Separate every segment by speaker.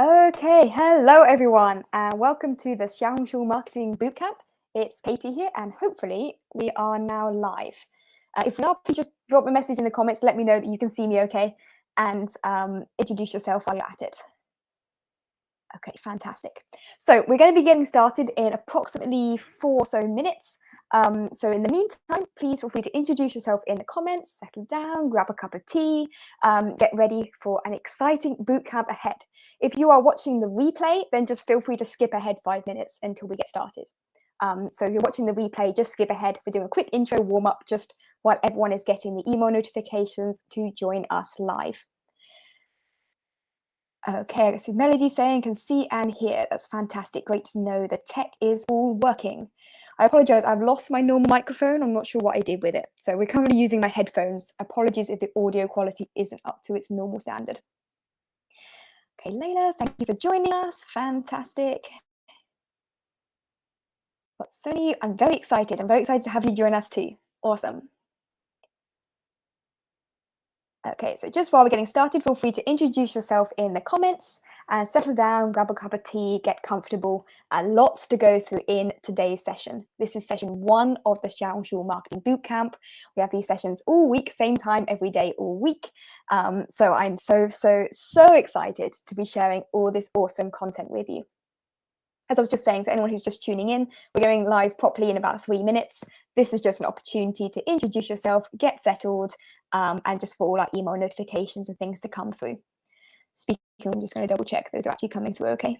Speaker 1: Okay, hello everyone, and welcome to the XiaoHongShu Marketing Bootcamp. It's Katie here, and hopefully we are now live. If we are, please just drop a message in the comments, let me know that you can see me okay, and introduce yourself while you're at it. Okay, fantastic. So we're going to be getting started in approximately 4 or so minutes. So in the meantime, please feel free to introduce yourself in the comments, settle down, grab a cup of tea, get ready for an exciting bootcamp ahead. If you are watching the replay, then just feel free to skip ahead 5 minutes until we get started. So if you're watching the replay, just skip ahead. We're doing a quick intro warm-up just while everyone is getting the email notifications to join us live. Okay, I see Melody saying can see and hear. That's fantastic. Great to know the tech is all working. I apologize, I've lost my normal microphone. I'm not sure what I did with it. So we're currently using my headphones. Apologies if the audio quality isn't up to its normal standard. Okay, Layla, thank you for joining us. Fantastic. But Sony, I'm very excited. I'm very excited to have you join us too. Awesome. Okay, so just while we're getting started, feel free to introduce yourself in the comments and settle down, grab a cup of tea, get comfortable, and lots to go through in today's session. This is session 1 of the XiaoHongShu Marketing Bootcamp. We have these sessions all week, same time every day all week. So I'm so excited to be sharing all this awesome content with you. As I was just saying, so anyone who's just tuning in, we're going live properly in about 3 minutes. This is just an opportunity to introduce yourself, get settled, and just for all our email notifications and things to come through. Speaking, I'm just going to double check those are actually coming through okay.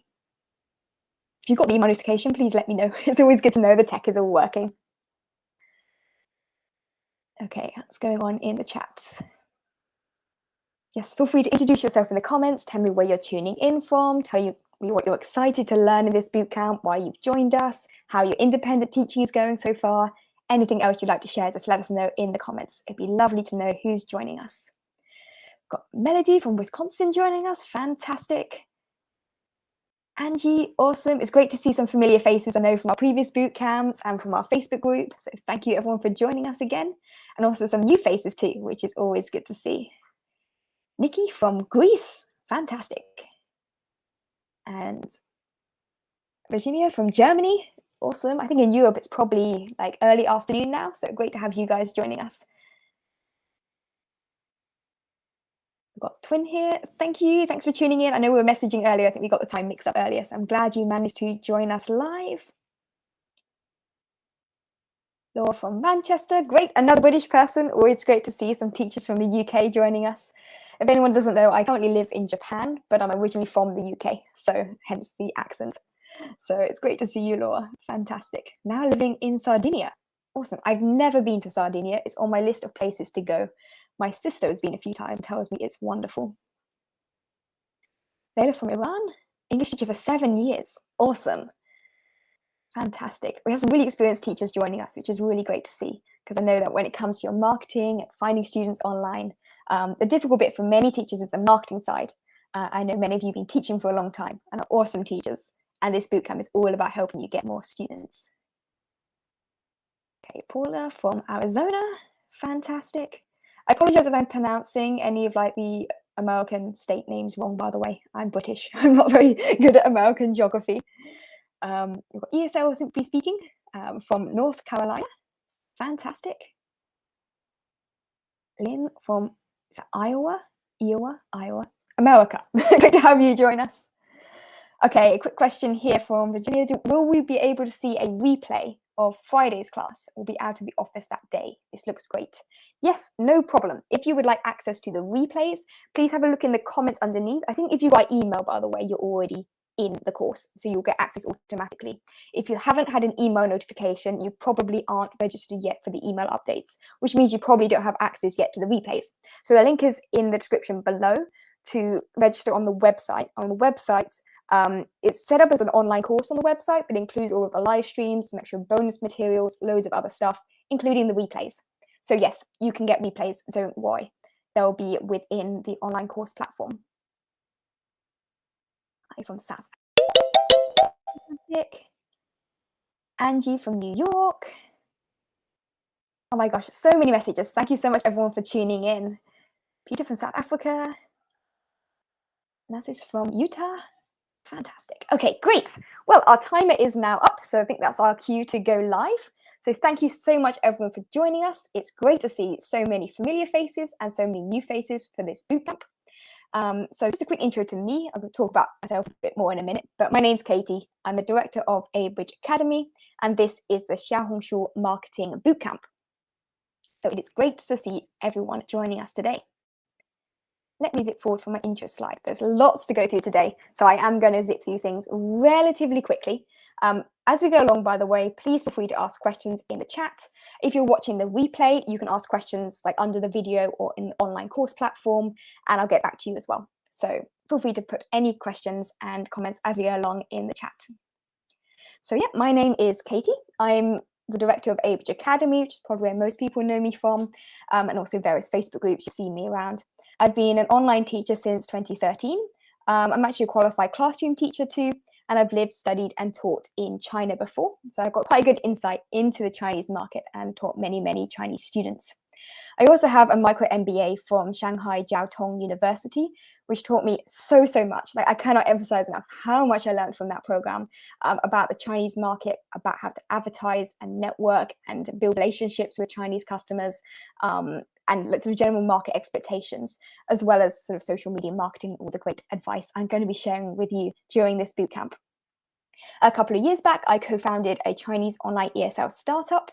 Speaker 1: If you've got the email notification, please let me know. It's always good to know the tech is all working. Okay, what's going on in the chat? Yes, feel free to introduce yourself in the comments. Tell me where you're tuning in from. Tell me what you're excited to learn in this bootcamp, why you've joined us, how your independent teaching is going so far. Anything else you'd like to share, just let us know in the comments. It'd be lovely to know who's joining us. Got Melody from Wisconsin joining us. Fantastic. Angie, awesome. It's great to see some familiar faces I know from our previous boot camps and from our Facebook group. So thank you everyone for joining us again. And also some new faces too, which is always good to see. Nikki from Greece, fantastic. And Virginia from Germany, awesome. I think in Europe it's probably like early afternoon now, so great to have you guys joining us. We've got Twin here, thank you, thanks for tuning in. I know we were messaging earlier, I think we got the time mixed up earlier, so I'm glad you managed to join us live. Laura from Manchester, great, another British person. Always great to see some teachers from the UK joining us. If anyone doesn't know, I currently live in Japan, but I'm originally from the UK, so hence the accent. So it's great to see you, Laura. Fantastic. Now living in Sardinia. Awesome. I've never been to Sardinia. It's on my list of places to go. My sister has been a few times and tells me it's wonderful. Layla from Iran, English teacher for 7 years. Awesome. Fantastic. We have some really experienced teachers joining us, which is really great to see, because I know that when it comes to your marketing and finding students online, the difficult bit for many teachers is the marketing side. I know many of you have been teaching for a long time and are awesome teachers, and this bootcamp is all about helping you get more students. Okay, Paula from Arizona, fantastic. I apologize if I'm pronouncing any of like the American state names wrong, by the way. I'm British. I'm not very good at American geography. We've got ESL Simply Speaking from North Carolina. Fantastic. Lynn from is that Iowa? Iowa. America. Good to have you join us. Okay, a quick question here from Virginia. Will we be able to see a replay of Friday's class? We'll be out of the office that day. This looks great. Yes, no problem. If you would like access to the replays, please have a look in the comments underneath. I think if you got email, by the way, you're already in the course, so you'll get access automatically. If you haven't had an email notification, you probably aren't registered yet for the email updates, which means you probably don't have access yet to the replays. So the link is in the description below to register on the website. On the website, it's set up as an online course on the website, but includes all of the live streams, some extra bonus materials, loads of other stuff, including the replays. So yes, you can get replays, don't worry. They'll be within the online course platform. Hi from South. Angie from New York. Oh my gosh, so many messages. Thank you so much everyone for tuning in. Peter from South Africa. Nas is from Utah. Fantastic. Okay, great. Well, our timer is now up, so I think that's our cue to go live. So thank you so much, everyone, for joining us. It's great to see so many familiar faces and so many new faces for this bootcamp. So just a quick intro to me. I'll talk about myself a bit more in a minute, but my name's Katie. I'm the director of Abridge Academy, and this is the XiaoHongShu Marketing Bootcamp. So it is great to see everyone joining us today. Let me zip forward for my intro slide. There's lots to go through today, so I am going to zip through things relatively quickly. As we go along, by the way, please feel free to ask questions in the chat. If you're watching the replay, you can ask questions like under the video or in the online course platform, and I'll get back to you as well. So feel free to put any questions and comments as we go along in the chat. So yeah, my name is Katie. I'm the director of Abridge Academy, which is probably where most people know me from, and also various Facebook groups you see me around. I've been an online teacher since 2013. I'm actually a qualified classroom teacher too, and I've lived, studied, and taught in China before. So I've got quite a good insight into the Chinese market and taught many, many Chinese students. I also have a micro MBA from Shanghai Jiao Tong University, which taught me so much. Like, I cannot emphasize enough how much I learned from that program about the Chinese market, about how to advertise and network and build relationships with Chinese customers, and sort of general market expectations, as well as sort of social media marketing, all the great advice I'm going to be sharing with you during this bootcamp. A couple of years back, I co-founded a Chinese online ESL startup,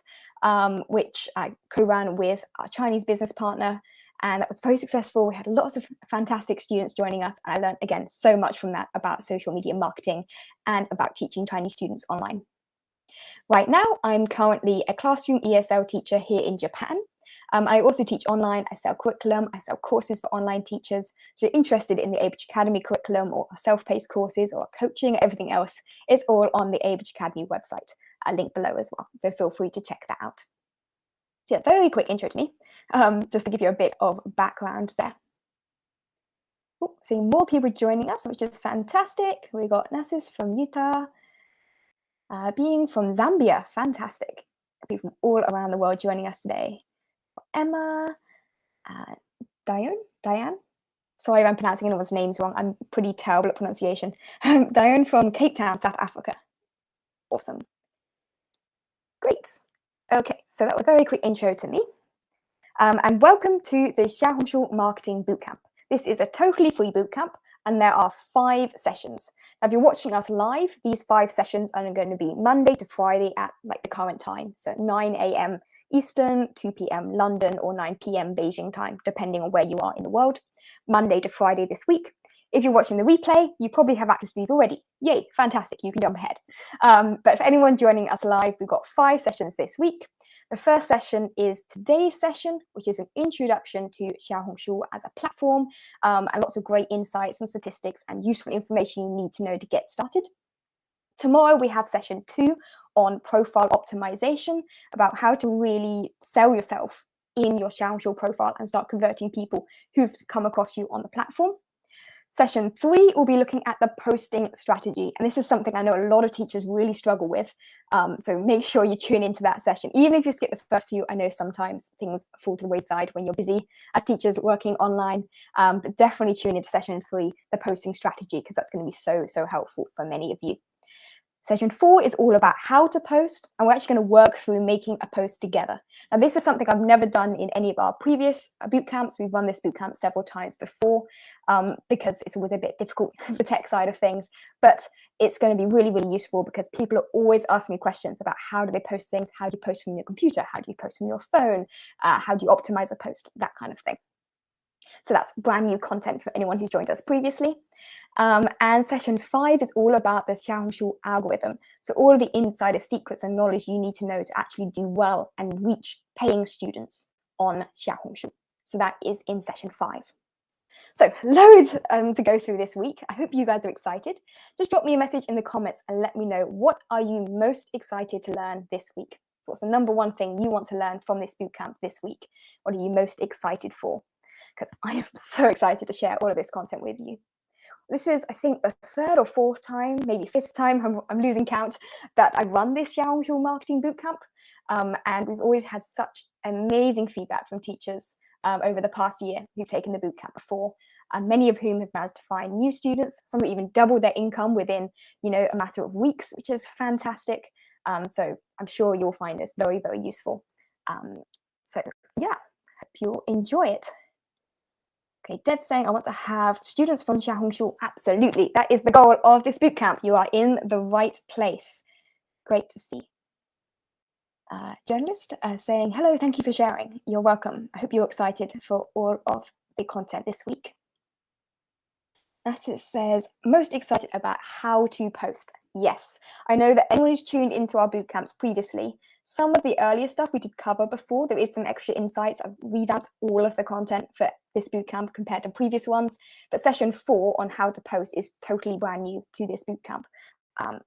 Speaker 1: which I co-ran with our Chinese business partner, and that was very successful. We had lots of fantastic students joining us, and I learned, again, so much from that about social media marketing and about teaching Chinese students online. Right now, I'm currently a classroom ESL teacher here in Japan. I also teach online. I sell curriculum. I sell courses for online teachers. So if you're interested in the Abridge Academy curriculum or self-paced courses or coaching or everything else, it's all on the Abridge Academy website. I'll link below as well. So feel free to check that out. So yeah, very quick intro to me, just to give you a bit of background there. Ooh, seeing more people joining us, which is fantastic. We got Nassis from Utah, being from Zambia, fantastic. People from all around the world joining us today. Emma, Diane. Sorry if I'm pronouncing anyone's names wrong. I'm pretty terrible at pronunciation. Diane from Cape Town, South Africa. Awesome. Great. Okay, so that was a very quick intro to me. And welcome to the XiaoHongShu Marketing Bootcamp. This is a totally free bootcamp, and there are 5 sessions. Now, if you're watching us live, these 5 sessions are going to be Monday to Friday at like the current time. So 9 a.m. Eastern, 2 p.m. London, or 9 p.m. Beijing time, depending on where you are in the world. Monday to Friday this week. If you're watching the replay, you probably have access to these already. Yay, fantastic, you can jump ahead. But for anyone joining us live, we've got 5 sessions this week. The first session is today's session, which is an introduction to XiaoHongShu as a platform, and lots of great insights and statistics and useful information you need to know to get started. Tomorrow we have session 2 on profile optimization, about how to really sell yourself in your XiaoHongShu profile and start converting people who've come across you on the platform. Session 3 will be looking at the posting strategy, and this is something I know a lot of teachers really struggle with, so make sure you tune into that session. Even if you skip the first few, I know sometimes things fall to the wayside when you're busy as teachers working online, but definitely tune into session 3, the posting strategy, because that's going to be so helpful for many of you. Session 4 is all about how to post, and we're actually going to work through making a post together. Now, this is something I've never done in any of our previous bootcamps. We've run this bootcamp several times before, because it's always a bit difficult, the tech side of things, but it's going to be really useful because people are always asking me questions about how do they post things, how do you post from your computer, how do you post from your phone, how do you optimize a post, that kind of thing. So that's brand new content for anyone who's joined us previously. And session 5 is all about the XiaoHongShu algorithm. So all of the insider secrets and knowledge you need to know to actually do well and reach paying students on XiaoHongShu. So that is in session 5. So loads to go through this week. I hope you guys are excited. Just drop me a message in the comments and let me know, what are you most excited to learn this week? So what's the number one thing you want to learn from this bootcamp this week? What are you most excited for? Because I am so excited to share all of this content with you. This is, I think, the 3rd or 4th time, maybe 5th time, I'm losing count, that I run this XiaoHongShu Marketing Bootcamp. And we've always had such amazing feedback from teachers over the past year who've taken the bootcamp before. many of whom have managed to find new students. Some have even doubled their income within, a matter of weeks, which is fantastic. So I'm sure you'll find this very, very useful. So yeah, hope you'll enjoy it. Okay, Deb's saying, I want to have students from XiaoHongShu. Absolutely, that is the goal of this bootcamp. You are in the right place. Great to see. Journalist saying, hello, thank you for sharing. You're welcome. I hope you're excited for all of the content this week. Nassit says, most excited about how to post. Yes, I know that anyone who's tuned into our bootcamps previously, some of the earlier stuff we did cover before. There is some extra insights. I've revamped all of the content for this bootcamp compared to previous ones. But session 4 on how to post is totally brand new to this bootcamp.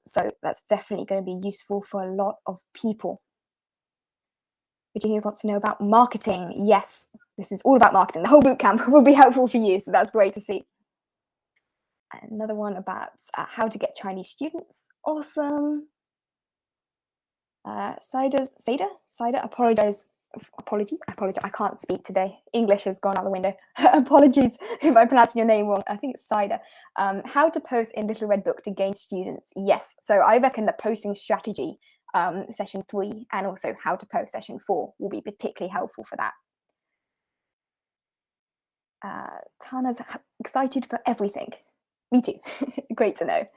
Speaker 1: So that's definitely going to be useful for a lot of people. Virginia wants to know about marketing. Yes, this is all about marketing. The whole bootcamp will be helpful for you. So that's great to see. Another one about how to get Chinese students. Awesome. Cider, apologies. I can't speak today. English has gone out the window. Apologies if I pronounced your name wrong. I think it's Cider. How to post in Little Red Book to gain students. Yes. So I reckon the posting strategy session 3 and also how to post session 4 will be particularly helpful for that. Tana's excited for everything. Me too. Great to know.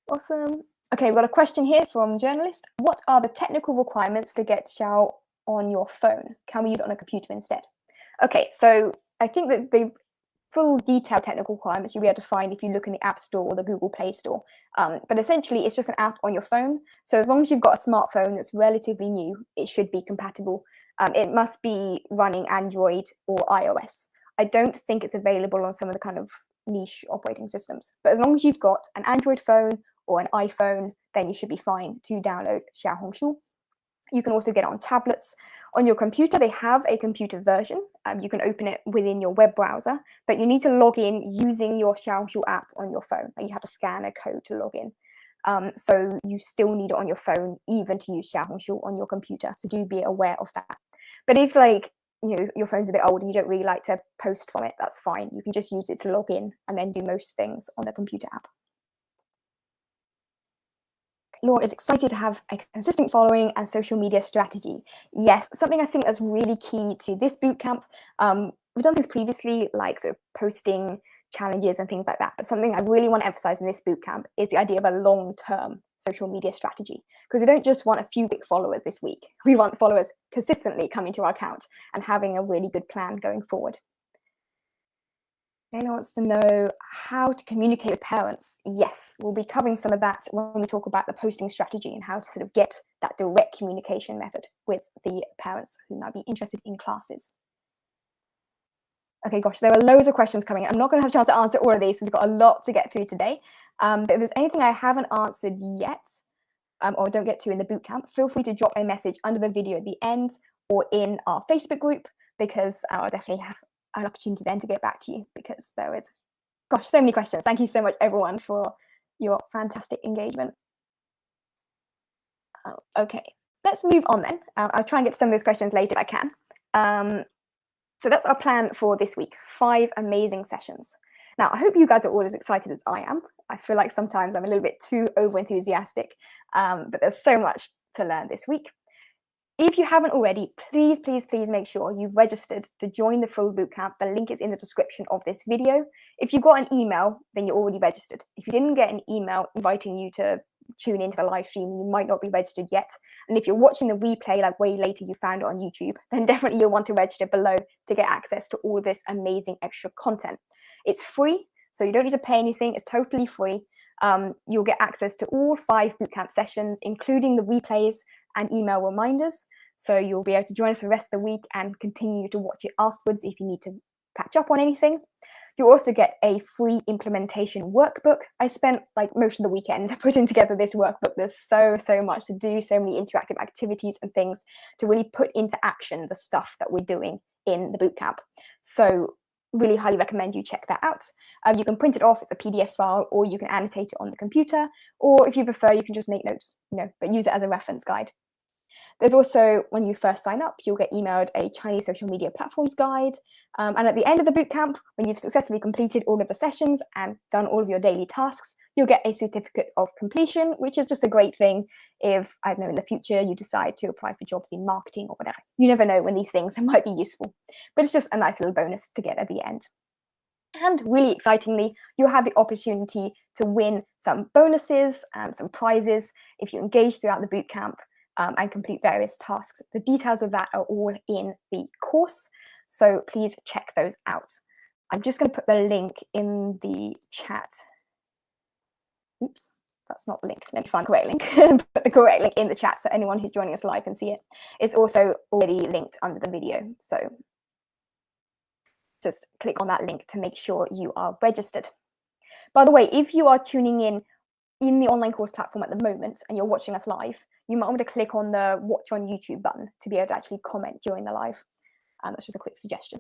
Speaker 1: Awesome. Okay, we've got a question here from journalist. What are the technical requirements to get Xiao on your phone? Can we use it on a computer instead? Okay, so I think that the full detailed technical requirements you'll be able to find if you look in the App Store or the Google Play Store. But essentially, it's just an app on your phone. So as long as you've got a smartphone that's relatively new, it should be compatible. It must be running Android or iOS. I don't think it's available on some of the kind of niche operating systems. But as long as you've got an Android phone or an iPhone, then you should be fine to download XiaoHongShu. You can also get it on tablets. On your computer, they have a computer version. You can open it within your web browser, but you need to log in using your XiaoHongShu app on your phone. You have to scan a code to log in. So you still need it on your phone, even to use XiaoHongShu on your computer. So do be aware of that. But if your phone's a bit old and you don't really like to post from it, that's fine. You can just use it to log in and then do most things on the computer app. Laura is excited to have a consistent following and social media strategy. Yes, something I think that's really key to this bootcamp. We've done things previously, like sort of posting challenges and things like that. But something I really want to emphasize in this bootcamp is the idea of a long-term social media strategy. Because we don't just want a few big followers this week. We want followers consistently coming to our account and having a really good plan going forward. Leila wants to know how to communicate with parents. Yes, we'll be covering some of that when we talk about the posting strategy and how to sort of get that direct communication method with the parents who might be interested in classes. Okay, gosh, there are loads of questions coming. I'm not going to have a chance to answer all of these, so we've got a lot to get through today. But if there's anything I haven't answered yet, or don't get to in the bootcamp, feel free to drop a message under the video at the end or in our Facebook group, because I'll definitely have an opportunity then to get back to you, because there is, gosh, so many questions. Thank you so much, everyone, for your fantastic engagement. Okay, let's move on then. I'll try and get to some of those questions later if I can. So that's our plan for this week, 5 amazing sessions. Now, I hope you guys are all as excited as I am. I feel like sometimes I'm a little bit too over-enthusiastic, but there's so much to learn this week. If you haven't already, please make sure you've registered to join the full bootcamp. The link is in the description of this video. If you got an email, then you're already registered. If you didn't get an email inviting you to tune into the live stream, you might not be registered yet. And if you're watching the replay, like way later you found it on YouTube, then definitely you'll want to register below to get access to all this amazing extra content. It's free, so you don't need to pay anything. It's totally free. You'll get access to all 5 bootcamp sessions, including the replays and email reminders. So you'll be able to join us for the rest of the week and continue to watch it afterwards if you need to catch up on anything. You'll also get a free implementation workbook. I spent like most of the weekend putting together this workbook. There's so much to do, so many interactive activities and things to really put into action the stuff that we're doing in the bootcamp. So really highly recommend you check that out. You can print it off as a PDF file, or you can annotate it on the computer, or if you prefer, you can just make notes, but use it as a reference guide. There's also, when you first sign up, you'll get emailed a Chinese social media platforms guide. And at the end of the bootcamp, when you've successfully completed all of the sessions and done all of your daily tasks, you'll get a certificate of completion, which is just a great thing if, I don't know, in the future you decide to apply for jobs in marketing or whatever. You never know when these things might be useful, but it's just a nice little bonus to get at the end. And really excitingly, you'll have the opportunity to win some bonuses and some prizes if you engage throughout the bootcamp and complete various tasks. The details of that are all in the course, so please check those out. I'm just going to put the link in the chat. Oops, that's not the link. Let me find the correct link. Put the correct link in the chat so anyone who's joining us live can see it. It's also already linked under the video, so just click on that link to make sure you are registered. By the way, if you are tuning in the online course platform at the moment and you're watching us live, you might want to click on the watch on YouTube button to be able to actually comment during the live. That's just a quick suggestion.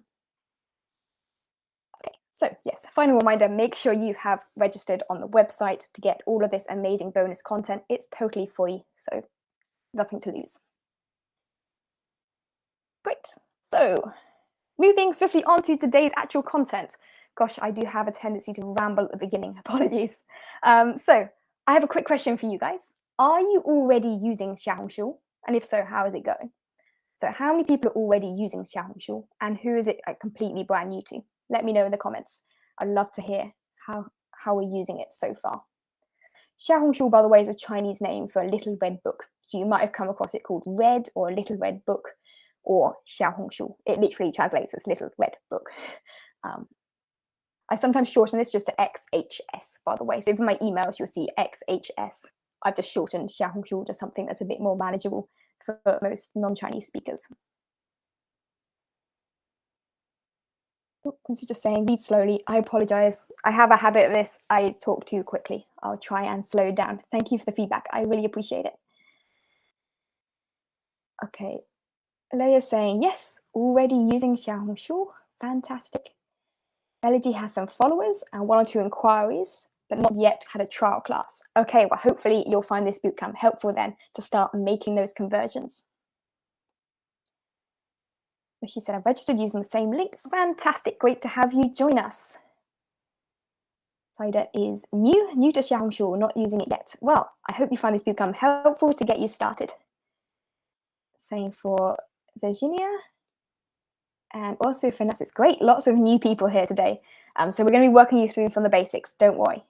Speaker 1: Okay, so yes, final reminder, make sure you have registered on the website to get all of this amazing bonus content. It's totally free, so nothing to lose. Great, so moving swiftly on to today's actual content. Gosh, I do have a tendency to ramble at the beginning, apologies. So I have a quick question for you guys. Are you already using XiaoHongShu? And if so, how is it going? So how many people are already using XiaoHongShu and who is it completely brand new to? Let me know in the comments. I'd love to hear how we're using it so far. XiaoHongShu, by the way, is a Chinese name for a little red book. So you might have come across it called Red or a little red book or XiaoHongShu. It literally translates as little red book. I sometimes shorten this just to XHS, by the way. So in my emails, you'll see XHS. I've just shortened XiaoHongShu to something that's a bit more manageable for most non-Chinese speakers. This is just saying, read slowly. I apologize. I have a habit of this. I talk too quickly. I'll try and slow down. Thank you for the feedback. I really appreciate it. Okay. Leia's saying, yes, already using XiaoHongShu. Fantastic. Melody has some followers and 1 or 2 inquiries, but not yet had a trial class. Okay, well, hopefully you'll find this bootcamp helpful then to start making those conversions. She said, I've registered using the same link. Fantastic, great to have you join us. Saida is new to XiaoHongShu, not using it yet. Well, I hope you find this bootcamp helpful to get you started. Same for Virginia. And also for Nat, it's great. Lots of new people here today. So we're going to be working you through from the basics. Don't worry.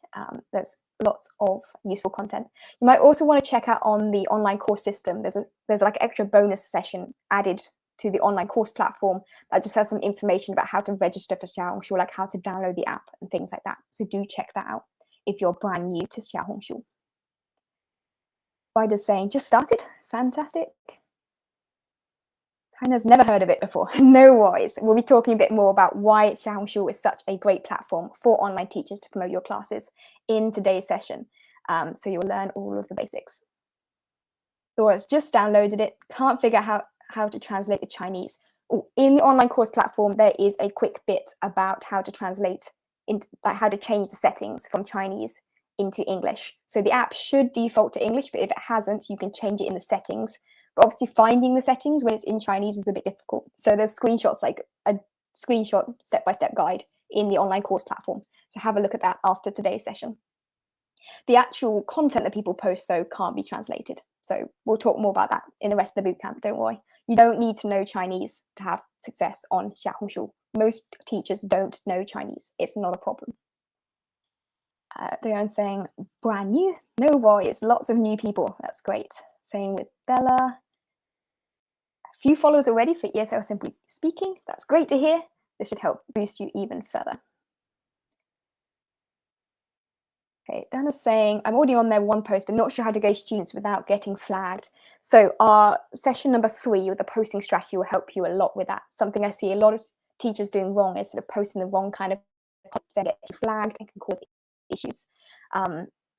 Speaker 1: There's lots of useful content. You might also want to check out on the online course system. There's like an extra bonus session added to the online course platform that just has some information about how to register for XiaoHongShu, like how to download the app and things like that. So do check that out if you're brand new to XiaoHongShu. Ryder's saying, just started. Fantastic. Hannah's never heard of it before. No worries. We'll be talking a bit more about why XiaoHongShu is such a great platform for online teachers to promote your classes in today's session. So you'll learn all of the basics. Laura's just downloaded it. Can't figure out how to translate the Chinese. In the online course platform, there is a quick bit about how to translate, like how to change the settings from Chinese into English. So the app should default to English, but if it hasn't, you can change it in the settings. But obviously finding the settings when it's in Chinese is a bit difficult. So there's screenshots, like a screenshot step-by-step guide in the online course platform. So have a look at that after today's session. The actual content that people post, though, can't be translated. So we'll talk more about that in the rest of the bootcamp, don't worry. You don't need to know Chinese to have success on XiaoHongShu. Most teachers don't know Chinese. It's not a problem. Diane's saying, brand new? No worries, lots of new people. That's great. Same with Bella. A few followers already for ESL Simply Speaking. That's great to hear. This should help boost you even further. Okay, Dana's saying, I'm already on there one post, but not sure how to gauge students without getting flagged. So our session number 3 with the posting strategy will help you a lot with that. Something I see a lot of teachers doing wrong is sort of posting the wrong kind of content that gets flagged and can cause issues.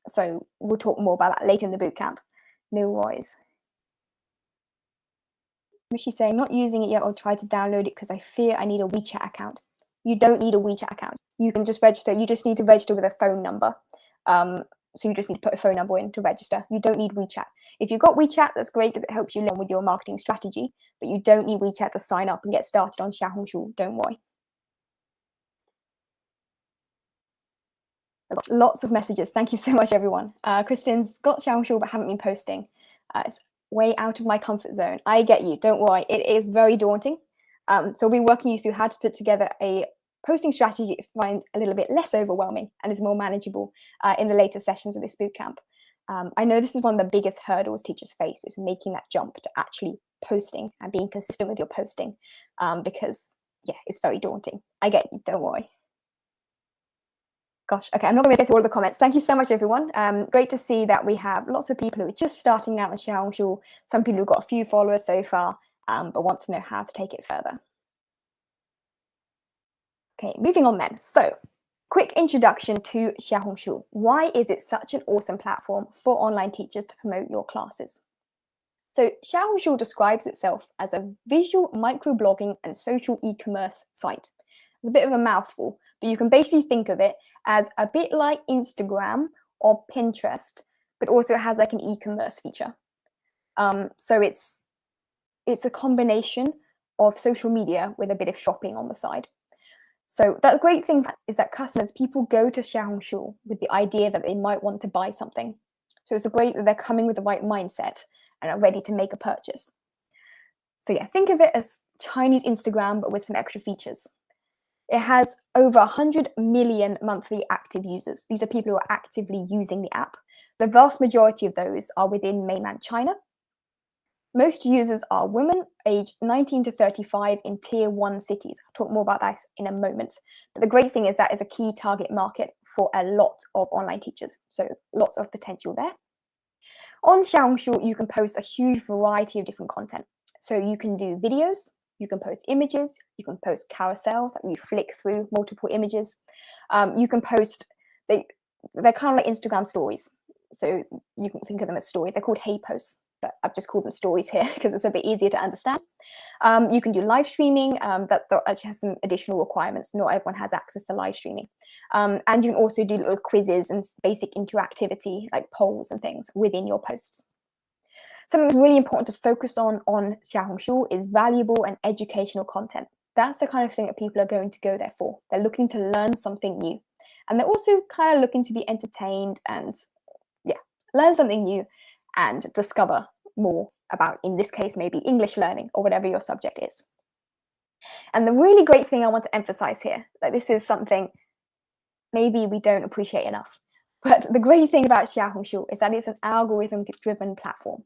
Speaker 1: So we'll talk more about that later in the bootcamp. No worries. She's saying, not using it yet or try to download it because I fear I need a WeChat account. You don't need a WeChat account. You can just register. You just need to register with a phone number. So you just need to put a phone number in to register. You don't need WeChat. If you've got WeChat, that's great because it helps you learn with your marketing strategy, but you don't need WeChat to sign up and get started on XiaoHongShu. Don't worry. I've got lots of messages. Thank you so much, everyone. Kristen's got XiaoHongShu but haven't been posting. It's way out of my comfort zone. I get you. Don't worry. It is very daunting. So we'll be working you through how to put together a posting strategy you find a little bit less overwhelming and is more manageable in the later sessions of this bootcamp. I know this is one of the biggest hurdles teachers face, is making that jump to actually posting and being consistent with your posting, because yeah, it's very daunting. I get you. Don't worry. Gosh, okay, I'm not going to go through all of the comments. Thank you so much, everyone. Great to see that we have lots of people who are just starting out in XiaoHongShu, some people who've got a few followers so far, but want to know how to take it further. Okay, moving on then. So, quick introduction to XiaoHongShu. Why is it such an awesome platform for online teachers to promote your classes? So, XiaoHongShu describes itself as a visual microblogging and social e-commerce site. It's a bit of a mouthful, but you can basically think of it as a bit like Instagram or Pinterest, but also it has like an e-commerce feature. So it's a combination of social media with a bit of shopping on the side. So the great thing is that people go to XiaoHongShu with the idea that they might want to buy something. So it's great that they're coming with the right mindset and are ready to make a purchase. So yeah, think of it as Chinese Instagram, but with some extra features. It has over 100 million monthly active users. These are people who are actively using the app. The vast majority of those are within mainland China. Most users are women aged 19 to 35 in tier 1 cities. I'll talk more about that in a moment. But the great thing is that is a key target market for a lot of online teachers. So lots of potential there. On XiaoHongShu, you can post a huge variety of different content. So you can do videos, you can post images, you can post carousels, like you flick through multiple images. You can post, they're kind of like Instagram stories. So you can think of them as stories. They're called hey posts, but I've just called them stories here because it's a bit easier to understand. You can do live streaming. That actually has some additional requirements. Not everyone has access to live streaming. And you can also do little quizzes and basic interactivity, like polls and things within your posts. Something that's really important to focus on XiaoHongShu is valuable and educational content. That's the kind of thing that people are going to go there for. They're looking to learn something new. And they're also kind of looking to be entertained and, yeah, learn something new and discover more about, in this case, maybe English learning or whatever your subject is. And the really great thing I want to emphasize here, that this is something maybe we don't appreciate enough. But the great thing about XiaoHongShu is that it's an algorithm-driven platform.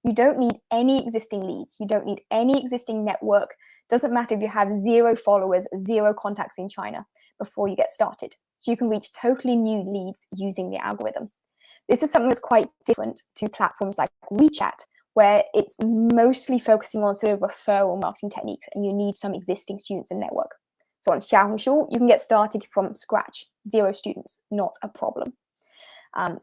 Speaker 1: You don't need any existing leads. You don't need any existing network. Doesn't matter if you have 0 followers, 0 contacts in China before you get started. So you can reach totally new leads using the algorithm. This is something that's quite different to platforms like WeChat, where it's mostly focusing on sort of referral marketing techniques and you need some existing students and network. So on XiaoHongShu, you can get started from scratch, 0 students, not a problem.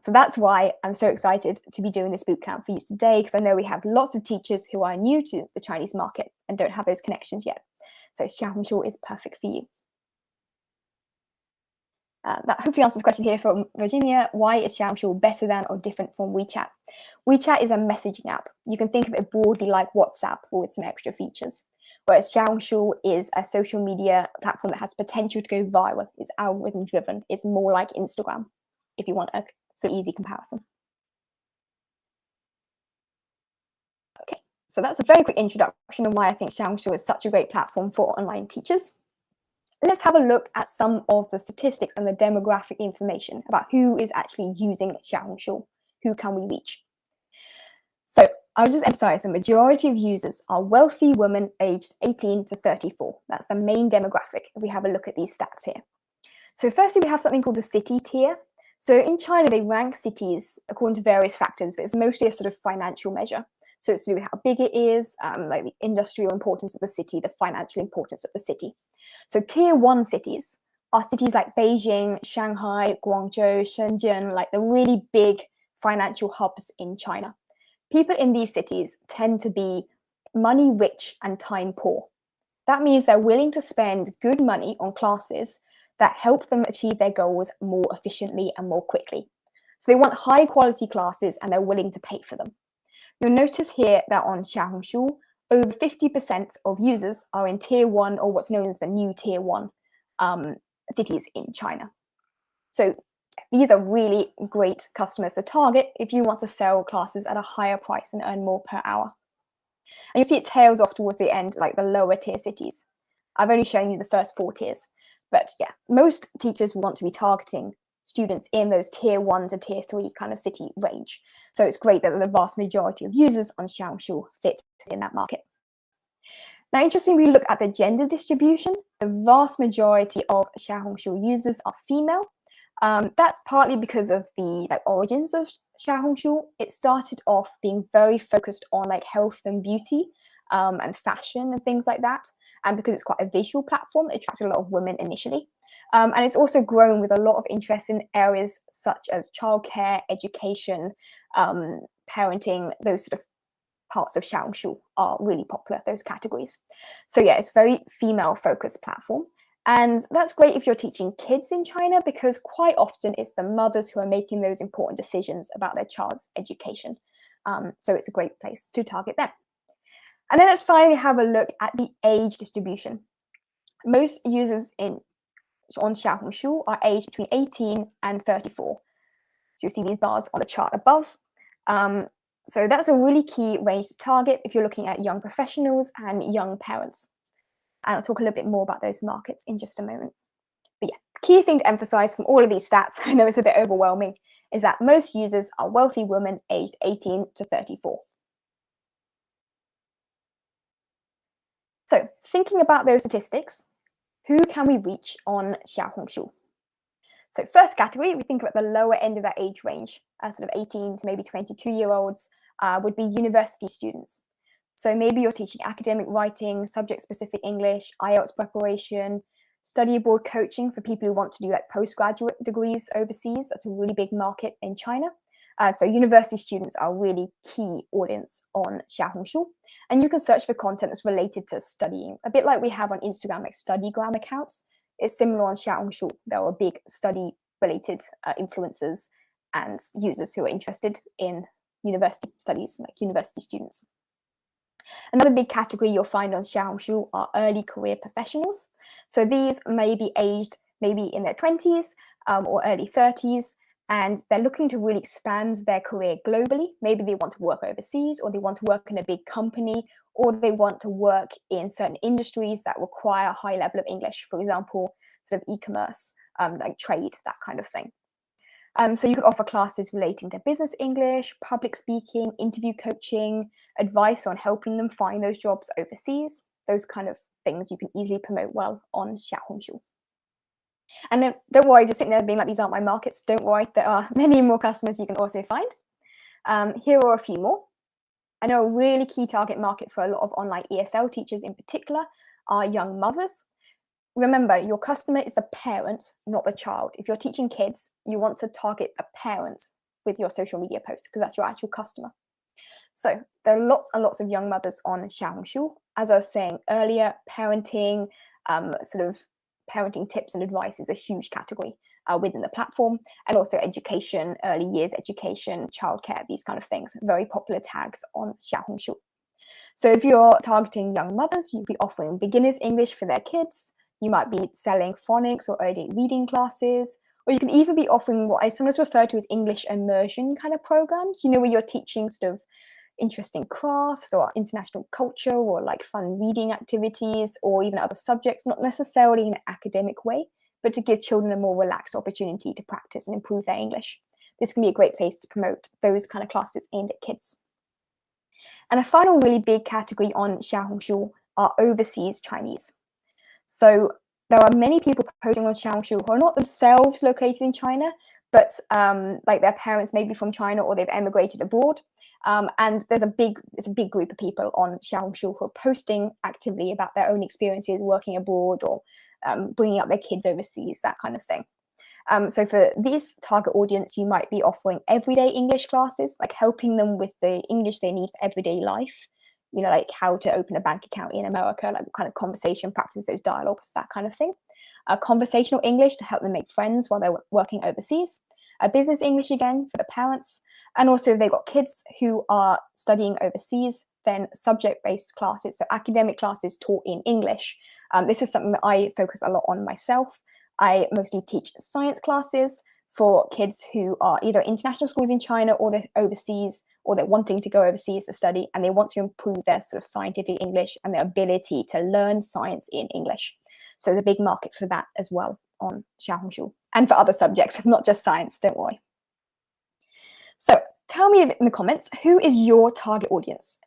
Speaker 1: So that's why I'm so excited to be doing this bootcamp for you today, because I know we have lots of teachers who are new to the Chinese market and don't have those connections yet. So XiaoHongShu is perfect for you. That hopefully answers the question here from Virginia. Why is XiaoHongShu better than or different from WeChat? WeChat is a messaging app. You can think of it broadly like WhatsApp, but with some extra features. Whereas XiaoHongShu is a social media platform that has potential to go viral. It's algorithm driven. It's more like Instagram, if you want a so easy comparison. Okay, so that's a very quick introduction on why I think XiaoHongShu is such a great platform for online teachers. Let's have a look at some of the statistics and the demographic information about who is actually using XiaoHongShu. Who can we reach? So I'll just emphasize the majority of users are wealthy women aged 18 to 34. That's the main demographic if we have a look at these stats here. So firstly, we have something called the city tier. So in China, they rank cities according to various factors, but it's mostly a sort of financial measure. So it's to do with how big it is, like the industrial importance of the city, the financial importance of the city. So tier 1 cities are cities like Beijing, Shanghai, Guangzhou, Shenzhen, like the really big financial hubs in China. People in these cities tend to be money rich and time poor. That means they're willing to spend good money on classes that help them achieve their goals more efficiently and more quickly. So they want high quality classes and they're willing to pay for them. You'll notice here that on XiaoHongShu, over 50% of users are in tier 1 or what's known as the new tier 1 cities in China. So these are really great customers to target if you want to sell classes at a higher price and earn more per hour. And you see it tails off towards the end, like the lower tier cities. I've only shown you the first 4 tiers. But yeah, most teachers want to be targeting students in those tier 1 to tier 3 kind of city range. So it's great that the vast majority of users on XiaoHongShu fit in that market. Now, interestingly, we look at the gender distribution. The vast majority of XiaoHongShu users are female. That's partly because of the origins of XiaoHongShu. It started off being very focused on health and beauty and fashion and things like that. And because it's quite a visual platform, it attracted a lot of women initially. And it's also grown with a lot of interest in areas such as childcare, education, parenting. Those sort of parts of XiaoHongShu are really popular, those categories. So yeah, it's a very female-focused platform. And that's great if you're teaching kids in China, because quite often it's the mothers who are making those important decisions about their child's education. So it's a great place to target them. And then let's finally have a look at the age distribution. Most users on XiaoHongShu are aged between 18 and 34. So you see these bars on the chart above. So that's a really key range to target if you're looking at young professionals and young parents. And I'll talk a little bit more about those markets in just a moment. But yeah, the key thing to emphasize from all of these stats, I know it's a bit overwhelming, is that most users are wealthy women aged 18 to 34. So thinking about those statistics, who can we reach on XiaoHongShu? So first category, we think about the lower end of that age range, sort of 18 to maybe 22-year-olds, would be university students. So maybe you're teaching academic writing, subject-specific English, IELTS preparation, study abroad coaching for people who want to do postgraduate degrees overseas. That's a really big market in China. So university students are a really key audience on XiaoHongShu. And you can search for content that's related to studying, a bit like we have on Instagram, StudyGram accounts. It's similar on XiaoHongShu. There are big study-related influencers and users who are interested in university studies, like university students. Another big category you'll find on XiaoHongShu are early career professionals. So these may be aged maybe in their 20s or early 30s, and they're looking to really expand their career globally. Maybe they want to work overseas, or they want to work in a big company, or they want to work in certain industries that require a high level of English, for example, sort of e-commerce, like trade, that kind of thing. So you could offer classes relating to business English, public speaking, interview coaching, advice on helping them find those jobs overseas. Those kind of things you can easily promote well on XiaoHongShu. And then don't worry if you're sitting there being like, these aren't my markets. Don't worry, there are many more customers you can also find. Here are a few more. I know a really key target market for a lot of online ESL teachers in particular are young mothers. Remember, your customer is the parent, not the child. If you're teaching kids, you want to target a parent with your social media posts because that's your actual customer. So there are lots and lots of young mothers on XiaoHongShu. As I was saying earlier, parenting, sort of parenting tips and advice is a huge category within the platform, and also education, early years education, childcare, these kind of things, very popular tags on XiaoHongShu. So if you're targeting young mothers, you'll be offering beginners English for their kids. You might be selling phonics or early reading classes, or you can even be offering what I sometimes refer to as English immersion kind of programs, where you're teaching sort of interesting crafts or international culture or fun reading activities or even other subjects, not necessarily in an academic way, but to give children a more relaxed opportunity to practice and improve their English. This can be a great place to promote those kind of classes aimed at kids. And a final really big category on XiaoHongShu are overseas Chinese. So there are many people posting on XiaoHongShu who are not themselves located in China, but their parents may be from China or they've emigrated abroad. And it's a big group of people on XiaoHongShu who are posting actively about their own experiences working abroad or bringing up their kids overseas, that kind of thing. So for this target audience, you might be offering everyday English classes, helping them with the English they need for everyday life. How to open a bank account in America, what kind of conversation practice, those dialogues, that kind of thing. Conversational English to help them make friends while they're working overseas. business English again for the parents. And also if they've got kids who are studying overseas, then subject-based classes, so academic classes taught in English. This is something that I focus a lot on myself. I mostly teach science classes for kids who are either international schools in China or they're overseas, or they're wanting to go overseas to study, and they want to improve their sort of scientific English and their ability to learn science in English. So there's a big market for that as well on XiaoHongShu, and for other subjects, not just science, don't worry. So tell me in the comments, who is your target audience?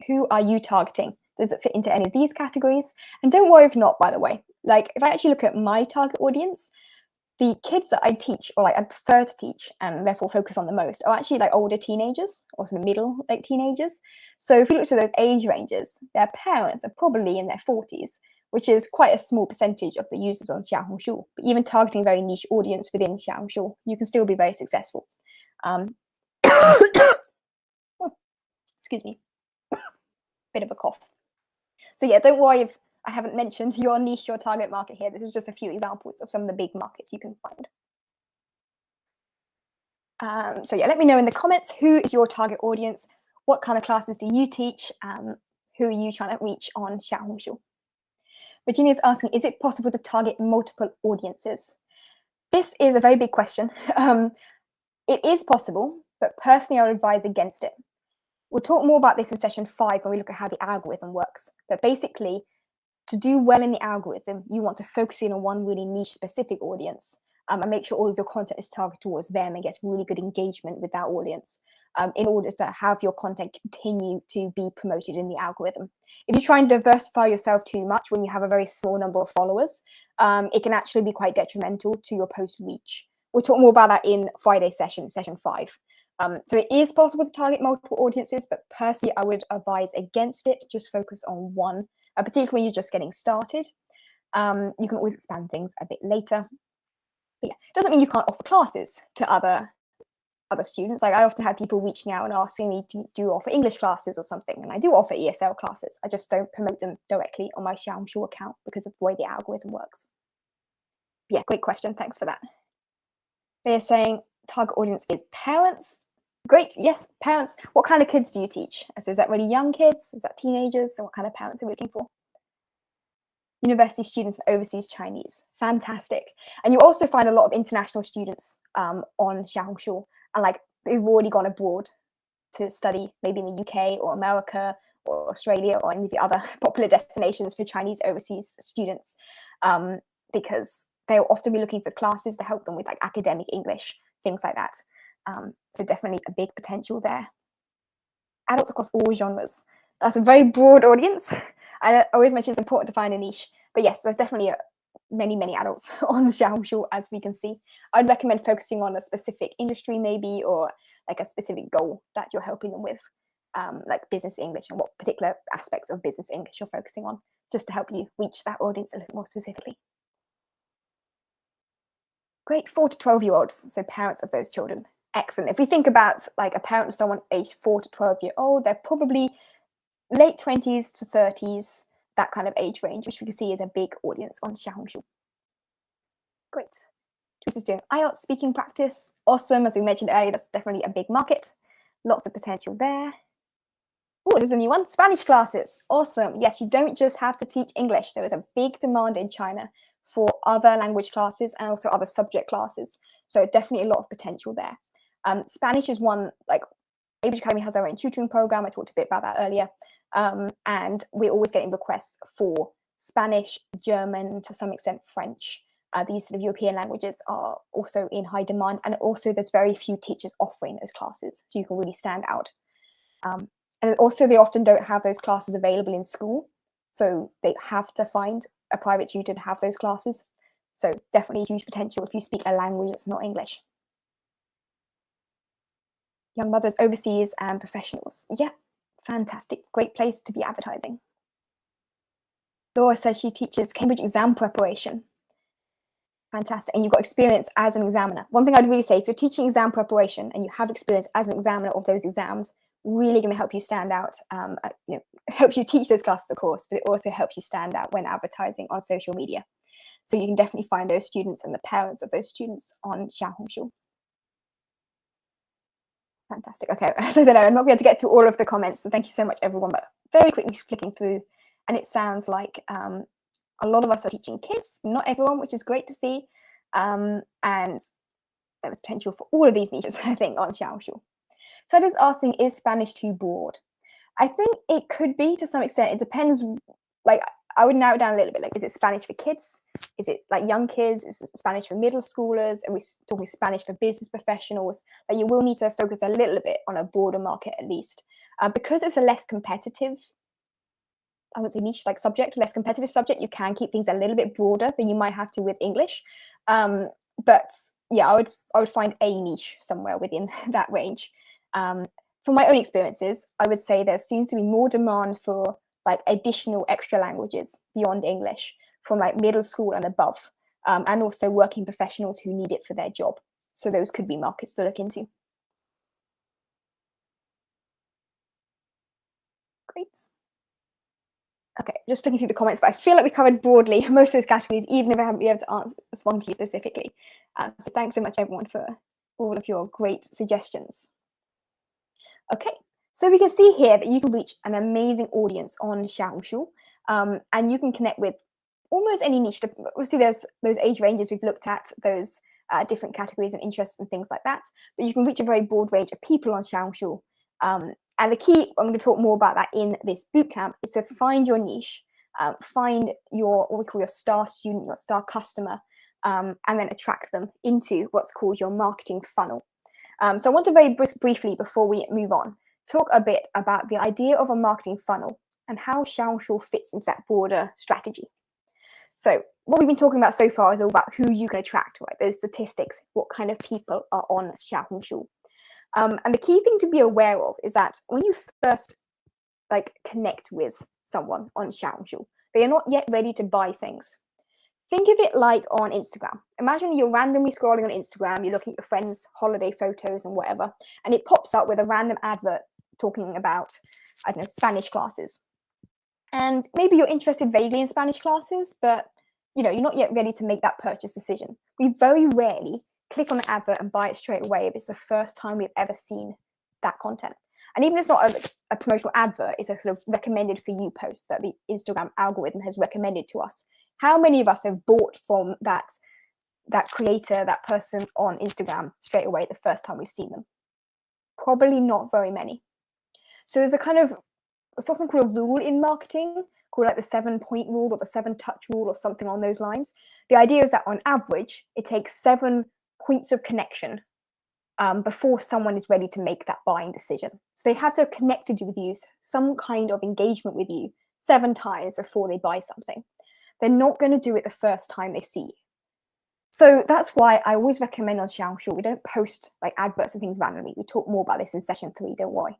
Speaker 1: Who are you targeting? Does it fit into any of these categories? And don't worry if not, by the way. Like if I actually look at my target audience, the kids that I teach, or like I prefer to teach and therefore focus on the most, are actually like older teenagers or sort of middle like teenagers. So if you look at those age ranges, their parents are probably in their 40s, which is quite a small percentage of the users on XiaoHongShu. But even targeting a very niche audience within XiaoHongShu, you can still be very successful. Excuse me, bit of a cough. So yeah, don't worry if I haven't mentioned your niche, your target market here. This is just a few examples of some of the big markets you can find. So yeah, let me know in the comments, who is your target audience? What kind of classes do you teach? Who are you trying to reach on XiaoHongShu? Virginia's asking, is it possible to target multiple audiences? This is a very big question. It is possible, but personally I would advise against it. We'll talk more about this in session 5 when we look at how the algorithm works. But basically, to do well in the algorithm, you want to focus in on one really niche specific audience, and make sure all of your content is targeted towards them and gets really good engagement with that audience, in order to have your content continue to be promoted in the algorithm. If you try and diversify yourself too much when you have a very small number of followers, it can actually be quite detrimental to your post reach. We'll talk more about that in Friday's session 5. So it is possible to target multiple audiences, but personally, I would advise against it. Just focus on one, particularly when you're just getting started. You can always expand things a bit later. But yeah, it doesn't mean you can't offer classes to other students. Like I often have people reaching out and asking me, do you offer English classes or something? And I do offer ESL classes. I just don't promote them directly on my XiaoHongShu account because of the way the algorithm works. But yeah, great question. Thanks for that. They're saying target audience is parents. Great. Yes, parents. What kind of kids do you teach? So is that really young kids? Is that teenagers? So what kind of parents are we looking for? University students and overseas Chinese. Fantastic. And you also find a lot of international students on XiaoHongShu, and like they've already gone abroad to study, maybe in the UK or America or Australia or any of the other popular destinations for Chinese overseas students, because they'll often be looking for classes to help them with like academic English, things like that. So definitely a big potential there. Adults across all genres. That's a very broad audience. I always mention it's important to find a niche. But yes, there's definitely many adults on XiaoHongShu, as we can see. I'd recommend focusing on a specific industry maybe, or like a specific goal that you're helping them with, like business English, and what particular aspects of business English you're focusing on, just to help you reach that audience a little more specifically. Great, 4 to 12-year-olds, so parents of those children. Excellent. If we think about like a parent of someone aged 4 to 12-year-old, they're probably late 20s to 30s, that kind of age range, which we can see is a big audience on XiaoHongShu. Great. This is doing IELTS speaking practice. Awesome. As we mentioned earlier, that's definitely a big market. Lots of potential there. Oh, there's a new one. Spanish classes. Awesome. Yes, you don't just have to teach English. There is a big demand in China for other language classes and also other subject classes. So definitely a lot of potential there. Spanish is one, like Cambridge Academy has our own tutoring program. I talked a bit about that earlier. And we're always getting requests for Spanish, German, to some extent French. These sort of European languages are also in high demand. And also there's very few teachers offering those classes. So you can really stand out. And also they often don't have those classes available in school. So they have to find a private tutor to have those classes. So definitely huge potential if you speak a language that's not English. Young mothers overseas and professionals. Yeah, fantastic. Great place to be advertising. Laura says she teaches Cambridge exam preparation. Fantastic. And you've got experience as an examiner. One thing I'd really say, if you're teaching exam preparation and you have experience as an examiner of those exams, really going to help you stand out. Helps you teach those classes, of course, but it also helps you stand out when advertising on social media. So you can definitely find those students and the parents of those students on XiaoHongShu. Fantastic. Okay, as I said, I'm not going to get through all of the comments, so thank you so much, everyone. But very quickly flicking through, and it sounds like a lot of us are teaching kids, not everyone, which is great to see. And there is potential for all of these niches, I think, on XiaoHongShu. So it is asking, is Spanish too broad? I think it could be to some extent. It depends. Like, I would narrow it down a little bit. Like, is it Spanish for kids? Is it like young kids? Is it Spanish for middle schoolers? Are we talking Spanish for business professionals? Like, you will need to focus a little bit on a broader market at least. Because it's a less competitive, I would say niche, like subject, less competitive subject, you can keep things a little bit broader than you might have to with English. But yeah, I would find a niche somewhere within that range. From my own experiences, I would say there seems to be more demand for like additional extra languages beyond English from like middle school and above, and also working professionals who need it for their job. So those could be markets to look into. Great. Okay, just flicking through the comments, but I feel like we covered broadly most of those categories, even if I haven't been able to respond to you specifically. So thanks so much, everyone, for all of your great suggestions. Okay, so we can see here that you can reach an amazing audience on XiaoHongShu, and you can connect with almost any niche. Obviously, there's those age ranges we've looked at, those different categories and interests and things like that, but you can reach a very broad range of people on XiaoHongShu. And the key, I'm going to talk more about that in this bootcamp, is to find your niche, find your, what we call your star student, your star customer, and then attract them into what's called your marketing funnel. So I want to very briefly, before we move on, talk a bit about the idea of a marketing funnel and how XiaoHongShu fits into that broader strategy. So what we've been talking about so far is all about who you can attract, right? Those statistics, what kind of people are on XiaoHongShu. And the key thing to be aware of is that when you first like connect with someone on XiaoHongShu, they are not yet ready to buy things. Think of it like on Instagram. Imagine you're randomly scrolling on Instagram, you're looking at your friends' holiday photos and whatever, and it pops up with a random advert talking about, I don't know, Spanish classes. And maybe you're interested vaguely in Spanish classes, but you're not yet ready to make that purchase decision. We very rarely click on the advert and buy it straight away if it's the first time we've ever seen that content. And even if it's not a promotional advert, it's a sort of recommended for you post that the Instagram algorithm has recommended to us. How many of us have bought from that creator, that person on Instagram straight away the first time we've seen them? Probably not very many. So there's something called a rule in marketing, called like the 7-point rule or the 7-touch rule or something on those lines. The idea is that on average, it takes 7 points of connection before someone is ready to make that buying decision. So they have to have connected with you, some kind of engagement with you 7 times before they buy something. They're not going to do it the first time they see you. So that's why I always recommend on XiaoHongShu, we don't post like adverts and things randomly. We talk more about this in session 3, don't worry.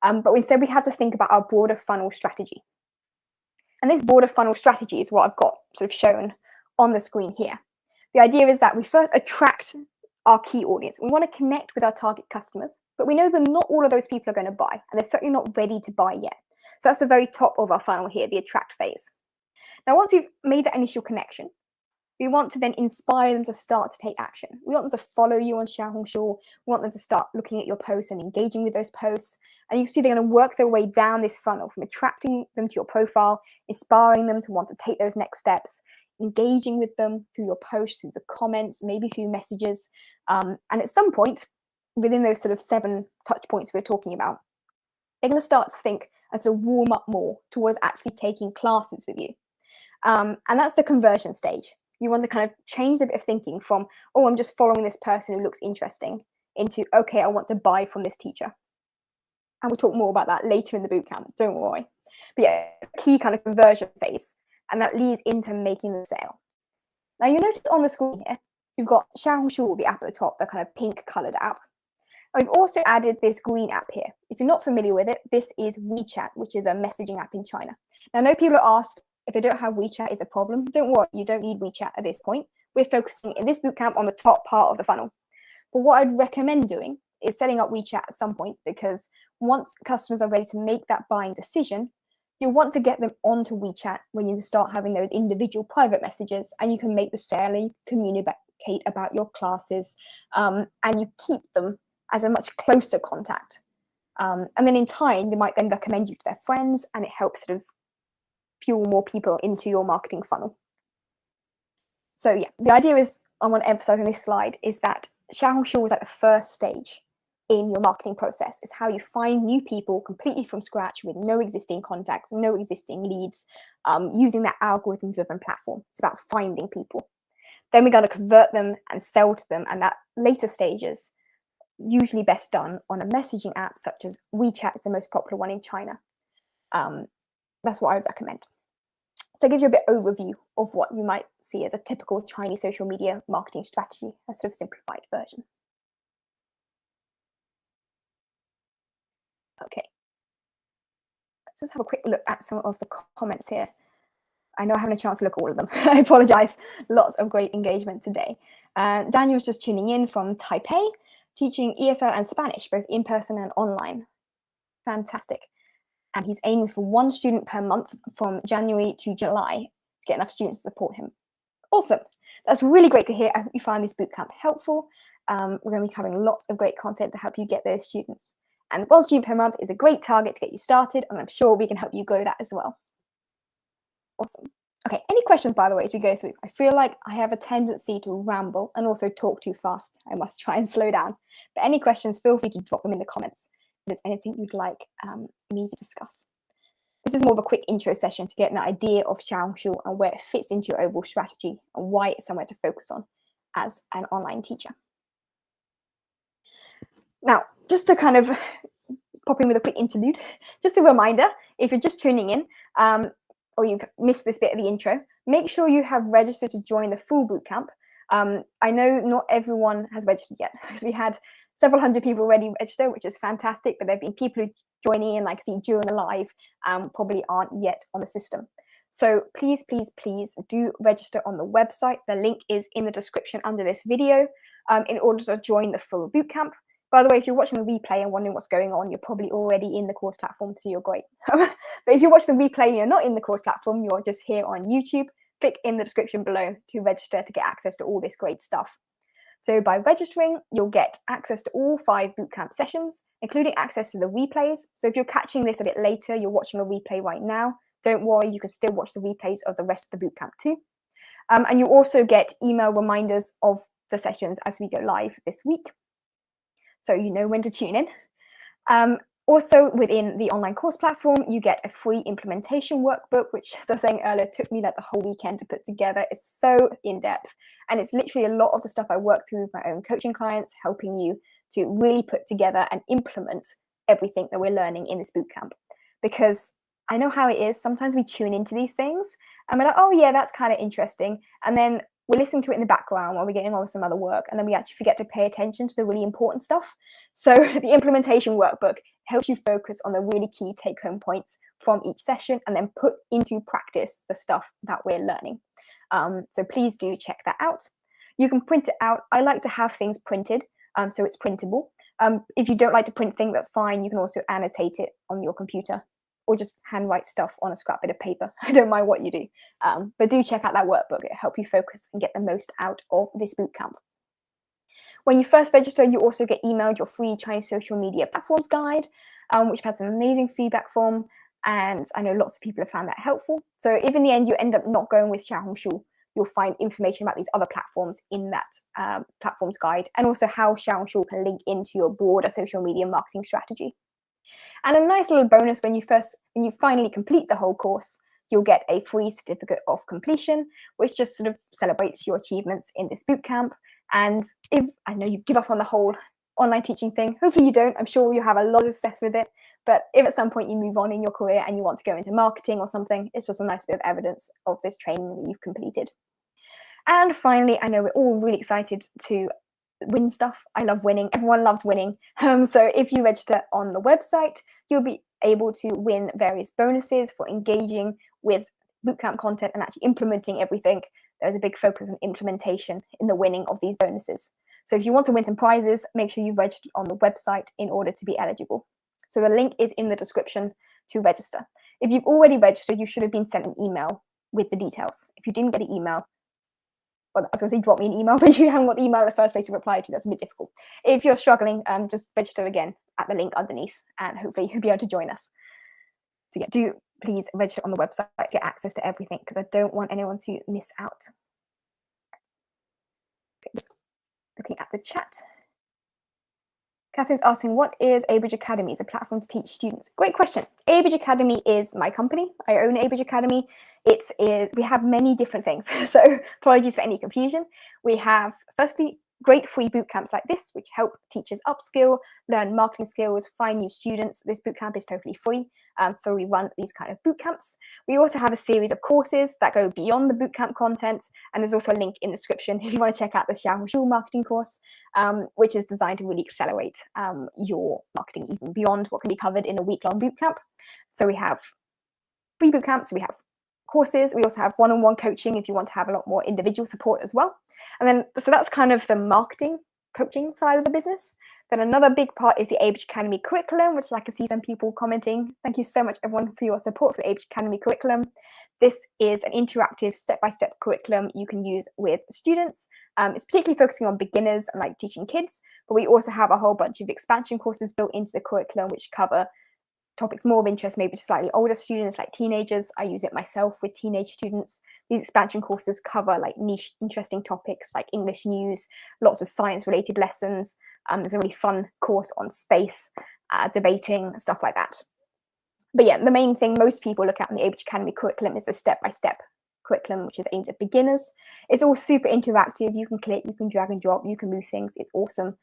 Speaker 1: But instead we have to think about our broader funnel strategy. And this broader funnel strategy is what I've got sort of shown on the screen here. The idea is that we first attract our key audience. We want to connect with our target customers, but we know that not all of those people are going to buy, and they're certainly not ready to buy yet. So that's the very top of our funnel here, the attract phase. Now, once we've made that initial connection, we want to then inspire them to start to take action. We want them to follow you on XiaoHongShu. We want them to start looking at your posts and engaging with those posts. And you see they're going to work their way down this funnel from attracting them to your profile, inspiring them to want to take those next steps, engaging with them through your posts, through the comments, maybe through messages. And at some point, within those sort of 7 touch points we're talking about, they're going to start to think and to warm up more towards actually taking classes with you. And that's the conversion stage. You want to kind of change the bit of thinking from, oh, I'm just following this person who looks interesting, into, okay, I want to buy from this teacher. And we'll talk more about that later in the bootcamp, don't worry. But yeah, key kind of conversion phase, and that leads into making the sale. Now you notice on the screen here, we've got XiaoHongShu, the app at the top, the kind of pink colored app. And we've also added this green app here. If you're not familiar with it, this is WeChat, which is a messaging app in China. Now I know people are asked, if they don't have WeChat, is a problem. Don't worry, you don't need WeChat at this point. We're focusing in this bootcamp on the top part of the funnel. But what I'd recommend doing is setting up WeChat at some point, because once customers are ready to make that buying decision, you'll want to get them onto WeChat when you start having those individual private messages, and you can make the sale and communicate about your classes, and you keep them as a much closer contact. And then in time, they might then recommend you to their friends, and it helps sort of fuel more people into your marketing funnel. So yeah, the idea is, I want to emphasize in this slide, is that XiaoHongShu is like the first stage in your marketing process. It's how you find new people completely from scratch with no existing contacts, no existing leads, using that algorithm-driven platform. It's about finding people. Then we got to convert them and sell to them, and that later stages, usually best done on a messaging app such as WeChat is the most popular one in China. That's what I would recommend. So it gives you a bit overview of what you might see as a typical Chinese social media marketing strategy, a sort of simplified version. Okay, let's just have a quick look at some of the comments here. I know I haven't a chance to look at all of them. I apologize. Lots of great engagement today. Daniel's just tuning in from Taipei, teaching EFL and Spanish, both in person and online. Fantastic. And he's aiming for 1 student per month from January to July to get enough students to support him. Awesome. That's really great to hear. I hope you find this bootcamp helpful. We're going to be covering lots of great content to help you get those students. And 1 student per month is a great target to get you started, and I'm sure we can help you grow that as well. Awesome. Okay, any questions, by the way, as we go through? I feel like I have a tendency to ramble and also talk too fast. I must try and slow down. But any questions, feel free to drop them in the comments if there's anything you'd like me to discuss. This is more of a quick intro session to get an idea of XiaoHongShu and where it fits into your overall strategy and why it's somewhere to focus on as an online teacher. Now, just to kind of pop in with a quick interlude, just a reminder, if you're just tuning in, or you've missed this bit of the intro, make sure you have registered to join the full bootcamp. I know not everyone has registered yet, because we had several hundred people already register, which is fantastic, but there have been people who joining in, like I see during the live, probably aren't yet on the system. So please, please, please do register on the website. The link is in the description under this video in order to join the full bootcamp. By the way, if you're watching the replay and wondering what's going on, you're probably already in the course platform, so you're great. But if you're watching the replay and you're not in the course platform, you're just here on YouTube, click in the description below to register to get access to all this great stuff. So by registering, you'll get access to all 5 bootcamp sessions, including access to the replays. So if you're catching this a bit later, you're watching a replay right now, don't worry, you can still watch the replays of the rest of the bootcamp too. And you also get email reminders of the sessions as we go live this week, so you know when to tune in. Also, within the online course platform, you get a free implementation workbook, which, as I was saying earlier, took me like the whole weekend to put together. It's so in-depth, and it's literally a lot of the stuff I work through with my own coaching clients, helping you to really put together and implement everything that we're learning in this bootcamp. Because I know how it is. Sometimes we tune into these things, and we're like, oh yeah, that's kind of interesting. And then we're listening to it in the background while we're getting on with some other work, and then we actually forget to pay attention to the really important stuff. So the implementation workbook helps you focus on the really key take-home points from each session and then put into practice the stuff that we're learning. So please do check that out. You can print it out. I like to have things printed, so it's printable. If you don't like to print things, that's fine. You can also annotate it on your computer, or just handwrite stuff on a scrap bit of paper. I don't mind what you do. But do check out that workbook. It'll help you focus and get the most out of this bootcamp. When you first register, you also get emailed your free Chinese social media platforms guide, which has an amazing feedback form. And I know lots of people have found that helpful. So if in the end you end up not going with XiaoHongShu, you'll find information about these other platforms in that platforms guide, and also how XiaoHongShu can link into your broader social media marketing strategy. And a nice little bonus, when you finally complete the whole course, you'll get a free certificate of completion, which just sort of celebrates your achievements in this bootcamp. And if I know you give up on the whole online teaching thing, hopefully you don't. I'm sure you have a lot of success with it. But if at some point you move on in your career and you want to go into marketing or something, it's just a nice bit of evidence of this training that you've completed. And finally, I know we're all really excited to win stuff. I love winning. Everyone loves winning. So if you register on the website, you'll be able to win various bonuses for engaging with bootcamp content and actually implementing everything. There's a big focus on implementation in the winning of these bonuses. So if you want to win some prizes, make sure you've registered on the website in order to be eligible. So the link is in the description to register. If you've already registered, you should have been sent an email with the details. If you didn't get the email, well, I was going to say drop me an email, but if you haven't got the email in the first place to reply to, that's a bit difficult. If you're struggling, just register again at the link underneath, and hopefully you'll be able to join us. So yeah, do please register on the website to get access to everything, because I don't want anyone to miss out. Okay, just looking at the chat. Catherine's asking, what is Abridge Academy? Is a platform to teach students? Great question. Abridge Academy is my company. I own Abridge Academy. We have many different things. So apologies for any confusion. We have, firstly, great free boot camps like this, which help teachers upskill, learn marketing skills, find new students. This boot camp is totally free. So we run these kind of boot camps. We also have a series of courses that go beyond the boot camp content. And there's also a link in the description if you want to check out the XiaoHongShu marketing course, which is designed to really accelerate your marketing even beyond what can be covered in a week-long boot camp. So we have free boot camps, we have courses, we also have one-on-one coaching if you want to have a lot more individual support as well. And then, so that's kind of the marketing coaching side of the business. Then another big part is the Abridge Academy curriculum, which I can see some people commenting. Thank you so much, everyone, for your support for the Abridge Academy curriculum. This is an interactive step-by-step curriculum you can use with students. It's particularly focusing on beginners and like teaching kids, but we also have a whole bunch of expansion courses built into the curriculum, which cover topics more of interest, maybe to slightly older students like teenagers. I use it myself with teenage students. These expansion courses cover like niche, interesting topics like English news, lots of science-related lessons. There's a really fun course on space, debating, stuff like that. But yeah, the main thing most people look at in the Abridge Academy curriculum is the step-by-step curriculum, which is aimed at beginners. It's all super interactive. You can click, you can drag and drop, you can move things. It's awesome.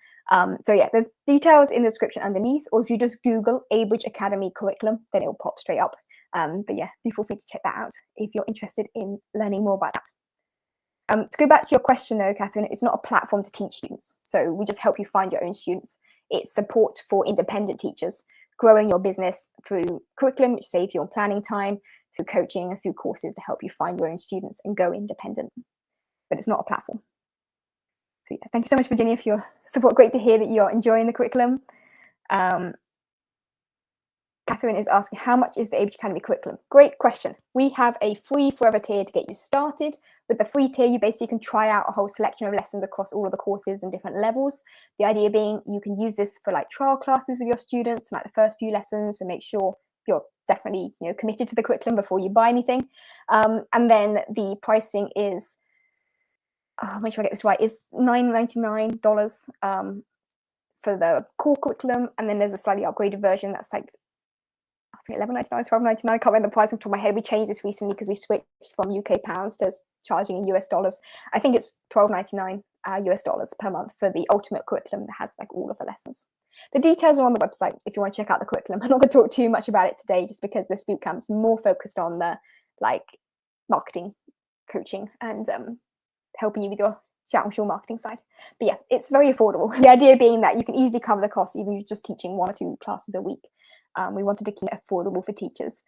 Speaker 1: So yeah, there's details in the description underneath, or if you just Google Abridge Academy curriculum, then it will pop straight up. But yeah, do feel free to check that out if you're interested in learning more about that. To go back to your question though, Catherine, it's not a platform to teach students. So we just help you find your own students. It's support for independent teachers, growing your business through curriculum, which saves you on planning time, through coaching and through courses to help you find your own students and go independent. But it's not a platform. So yeah, thank you so much, Virginia, for your support. Great to hear that you're enjoying the curriculum. Catherine is asking, how much is the Abridge Academy curriculum? Great question. We have a free forever tier to get you started. With the free tier, you basically can try out a whole selection of lessons across all of the courses and different levels. The idea being you can use this for like trial classes with your students, like the first few lessons, to make sure you're definitely committed to the curriculum before you buy anything. And then the pricing is, make sure I get this right, is $9.99 for the core curriculum, and then there's a slightly upgraded version that's like, I think $11.99, $12.99. I can't remember the price off the top of my head. We changed this recently because we switched from UK pounds to charging in US dollars. I think it's $12.99 US dollars per month for the ultimate curriculum that has like all of the lessons. The details are on the website if you want to check out the curriculum. I'm not going to talk too much about it today, just because this bootcamp is more focused on the like marketing, coaching, and helping you with your XiaoHongShu marketing side. But yeah, it's very affordable. The idea being that you can easily cover the cost even if you're just teaching 1 or 2 classes a week. We wanted to keep it affordable for teachers.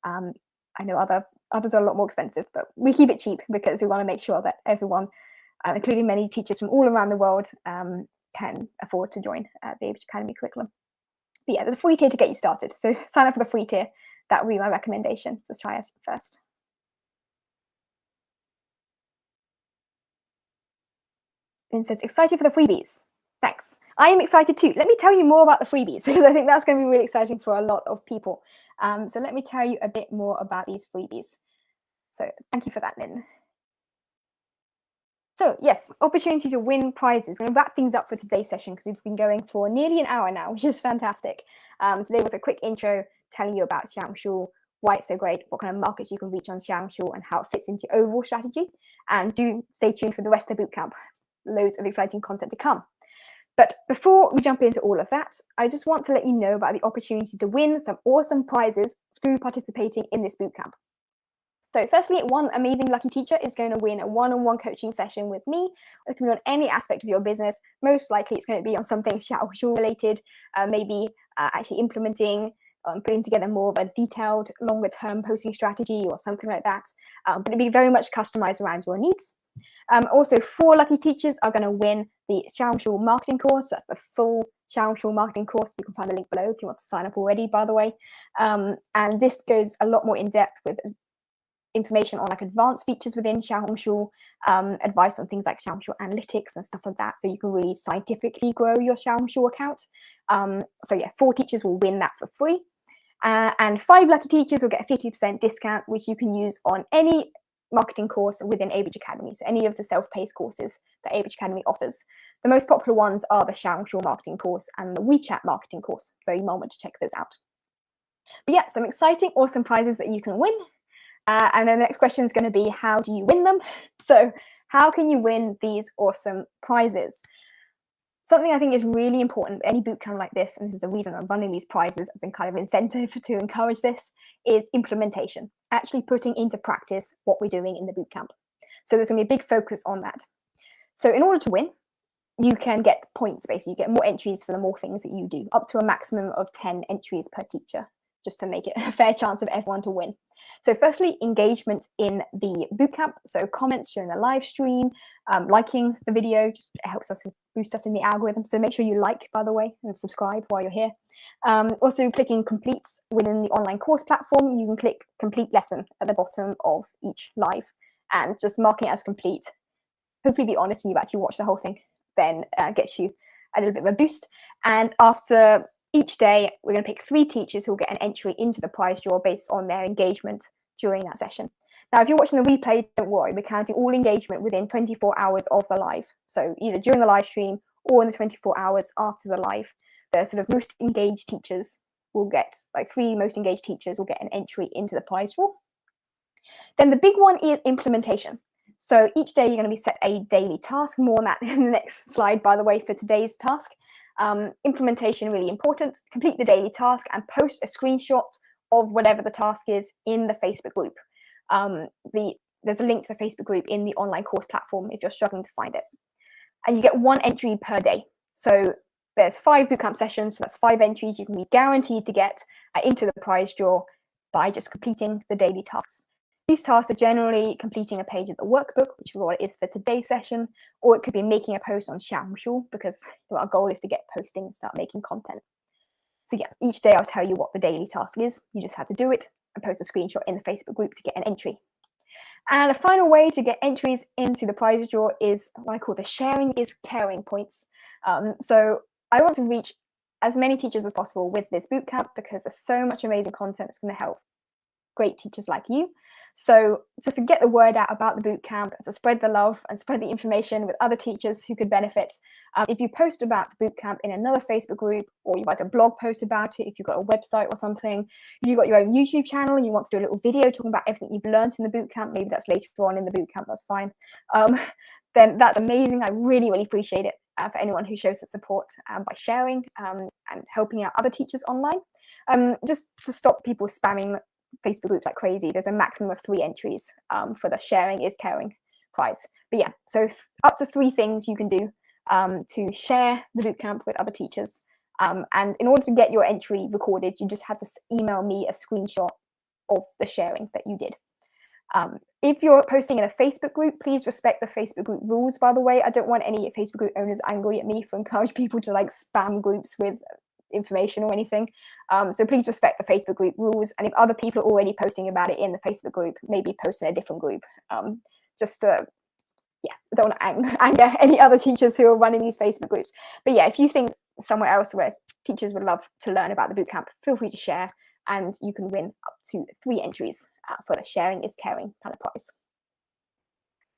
Speaker 1: I know others are a lot more expensive, but we keep it cheap because we want to make sure that everyone, including many teachers from all around the world, can afford to join the Abridge Academy curriculum. But yeah, there's a free tier to get you started. So sign up for the free tier. That would be my recommendation. Just try it first. And says, excited for the freebies. Thanks. I am excited too. Let me tell you more about the freebies, because I think that's going to be really exciting for a lot of people. So let me tell you a bit more about these freebies. So thank you for that, Lynn. So yes, opportunity to win prizes. We're going to wrap things up for today's session because we've been going for nearly an hour now, which is fantastic. Today was a quick intro telling you about XiaoHongShu, why it's so great, what kind of markets you can reach on XiaoHongShu, and how it fits into your overall strategy. And do stay tuned for the rest of the bootcamp. Loads of exciting content to come. But before we jump into all of that, I just want to let you know about the opportunity to win some awesome prizes through participating in this bootcamp. So firstly, one amazing lucky teacher is going to win a one-on-one coaching session with me. It can be on any aspect of your business. Most likely it's going to be on something XiaoHongShu related, maybe actually implementing, putting together more of a detailed, longer-term posting strategy or something like that. But it'll be very much customized around your needs. Also, 4 lucky teachers are going to win the XiaoHongShu marketing course. That's the full XiaoHongShu marketing course. You can find the link below if you want to sign up already, by the way. And this goes a lot more in depth with information on like advanced features within XiaoHongShu, advice on things like XiaoHongShu analytics and stuff like that, so you can really scientifically grow your XiaoHongShu account. So yeah, 4 teachers will win that for free, and 5 lucky teachers will get a 50% discount, which you can use on any marketing course within ABridge Academy, so any of the self-paced courses that ABridge Academy offers. The most popular ones are the XiaoHongShu marketing course and the WeChat marketing course, so you might want to check those out. But yeah, some exciting, awesome prizes that you can win. And then the next question is going to be, how do you win them? So how can you win these awesome prizes? Something I think is really important for any bootcamp like this, and this is the reason I'm running these prizes as a kind of incentive to encourage this, is implementation, actually putting into practice what we're doing in the bootcamp. So there's going to be a big focus on that. So in order to win, you can get points, basically. You get more entries for the more things that you do, up to a maximum of 10 entries per teacher, just to make it a fair chance of everyone to win. So firstly, engagement in the bootcamp. So comments during the live stream, liking the video, just helps us boost us in the algorithm. So make sure you like, by the way, and subscribe while you're here. Also clicking completes within the online course platform. You can click complete lesson at the bottom of each live and just marking it as complete. Hopefully be honest and you've actually watched the whole thing, then gets you a little bit of a boost. And after each day, we're going to pick 3 teachers who will get an entry into the prize draw based on their engagement during that session. Now, if you're watching the replay, don't worry, we're counting all engagement within 24 hours of the live. So either during the live stream or in the 24 hours after the live, the sort of most engaged teachers will get, like 3 most engaged teachers will get an entry into the prize draw. Then the big one is implementation. So each day you're going to be set a daily task. More on that in the next slide, by the way, for today's task. Implementation, really important. Complete the daily task and post a screenshot of whatever the task is in the Facebook group. There's a link to the Facebook group in the online course platform if you're struggling to find it. And you get 1 entry per day. So there's 5 bootcamp sessions, so that's 5 entries you can be guaranteed to get into the prize draw by just completing the daily tasks. These tasks are generally completing a page of the workbook, which is what it is for today's session, or it could be making a post on XiaoHongShu, because our goal is to get posting and start making content. So yeah, each day I'll tell you what the daily task is. You just have to do it and post a screenshot in the Facebook group to get an entry. And a final way to get entries into the prize draw is what I call the sharing is caring points. So I want to reach as many teachers as possible with this bootcamp, because there's so much amazing content that's going to help great teachers like you. So just to get the word out about the bootcamp, to spread the love and spread the information with other teachers who could benefit, if you post about the bootcamp in another Facebook group, or you write a blog post about it, if you've got a website or something, if you've got your own YouTube channel and you want to do a little video talking about everything you've learned in the bootcamp, maybe that's later on in the bootcamp, that's fine, then that's amazing. I really, really appreciate it for anyone who shows the support by sharing and helping out other teachers online. Just to stop people spamming Facebook groups like crazy, there's a maximum of 3 entries for the sharing is caring prize. But yeah, so up to 3 things you can do to share the bootcamp with other teachers. And in order to get your entry recorded, you just have to email me a screenshot of the sharing that you did. If you're posting in a Facebook group, please respect the Facebook group rules, by the way. I don't want any Facebook group owners angry at me for encouraging people to like spam groups with information or anything. So please respect the Facebook group rules. And if other people are already posting about it in the Facebook group, maybe post in a different group. Just to, yeah, I don't want to anger any other teachers who are running these Facebook groups. But yeah, if you think somewhere else where teachers would love to learn about the bootcamp, feel free to share, and you can win up to 3 entries for the sharing is caring kind of prize.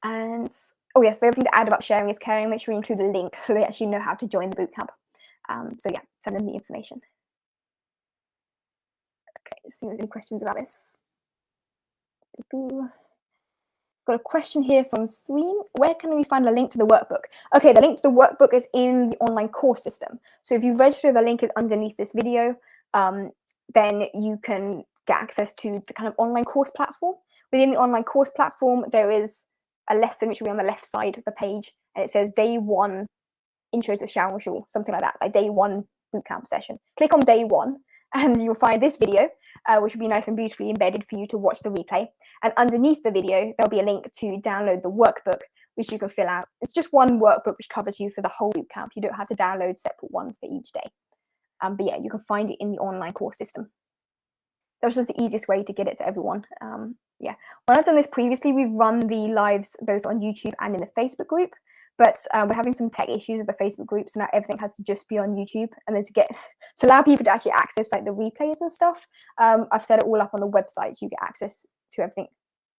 Speaker 1: And oh yes, the other thing to add about sharing is caring, make sure you include a link so they actually know how to join the bootcamp. So yeah, send them the information. Okay, just see if there's any questions about this. Got a question here from Sween. Where can we find a link to the workbook? Okay, the link to the workbook is in the online course system. So if you register, the link is underneath this video. Then you can get access to the kind of online course platform. Within the online course platform, there is a lesson which will be on the left side of the page, and it says Day 1 Intro to XiaoHongShu, something like that, like Day 1 bootcamp session. Click on Day 1 and you'll find this video, which will be nice and beautifully embedded for you to watch the replay. And underneath the video, there'll be a link to download the workbook, which you can fill out. It's just one workbook which covers you for the whole bootcamp. You don't have to download separate ones for each day. But yeah, you can find it in the online course system. that was just the easiest way to get it to everyone. Yeah, when I've done this previously, we've run the lives both on YouTube and in the Facebook group, but we're having some tech issues with the Facebook group, so now everything has to just be on YouTube. And then to allow people to actually access like the replays and stuff, I've set it all up on the website, so you get access to everything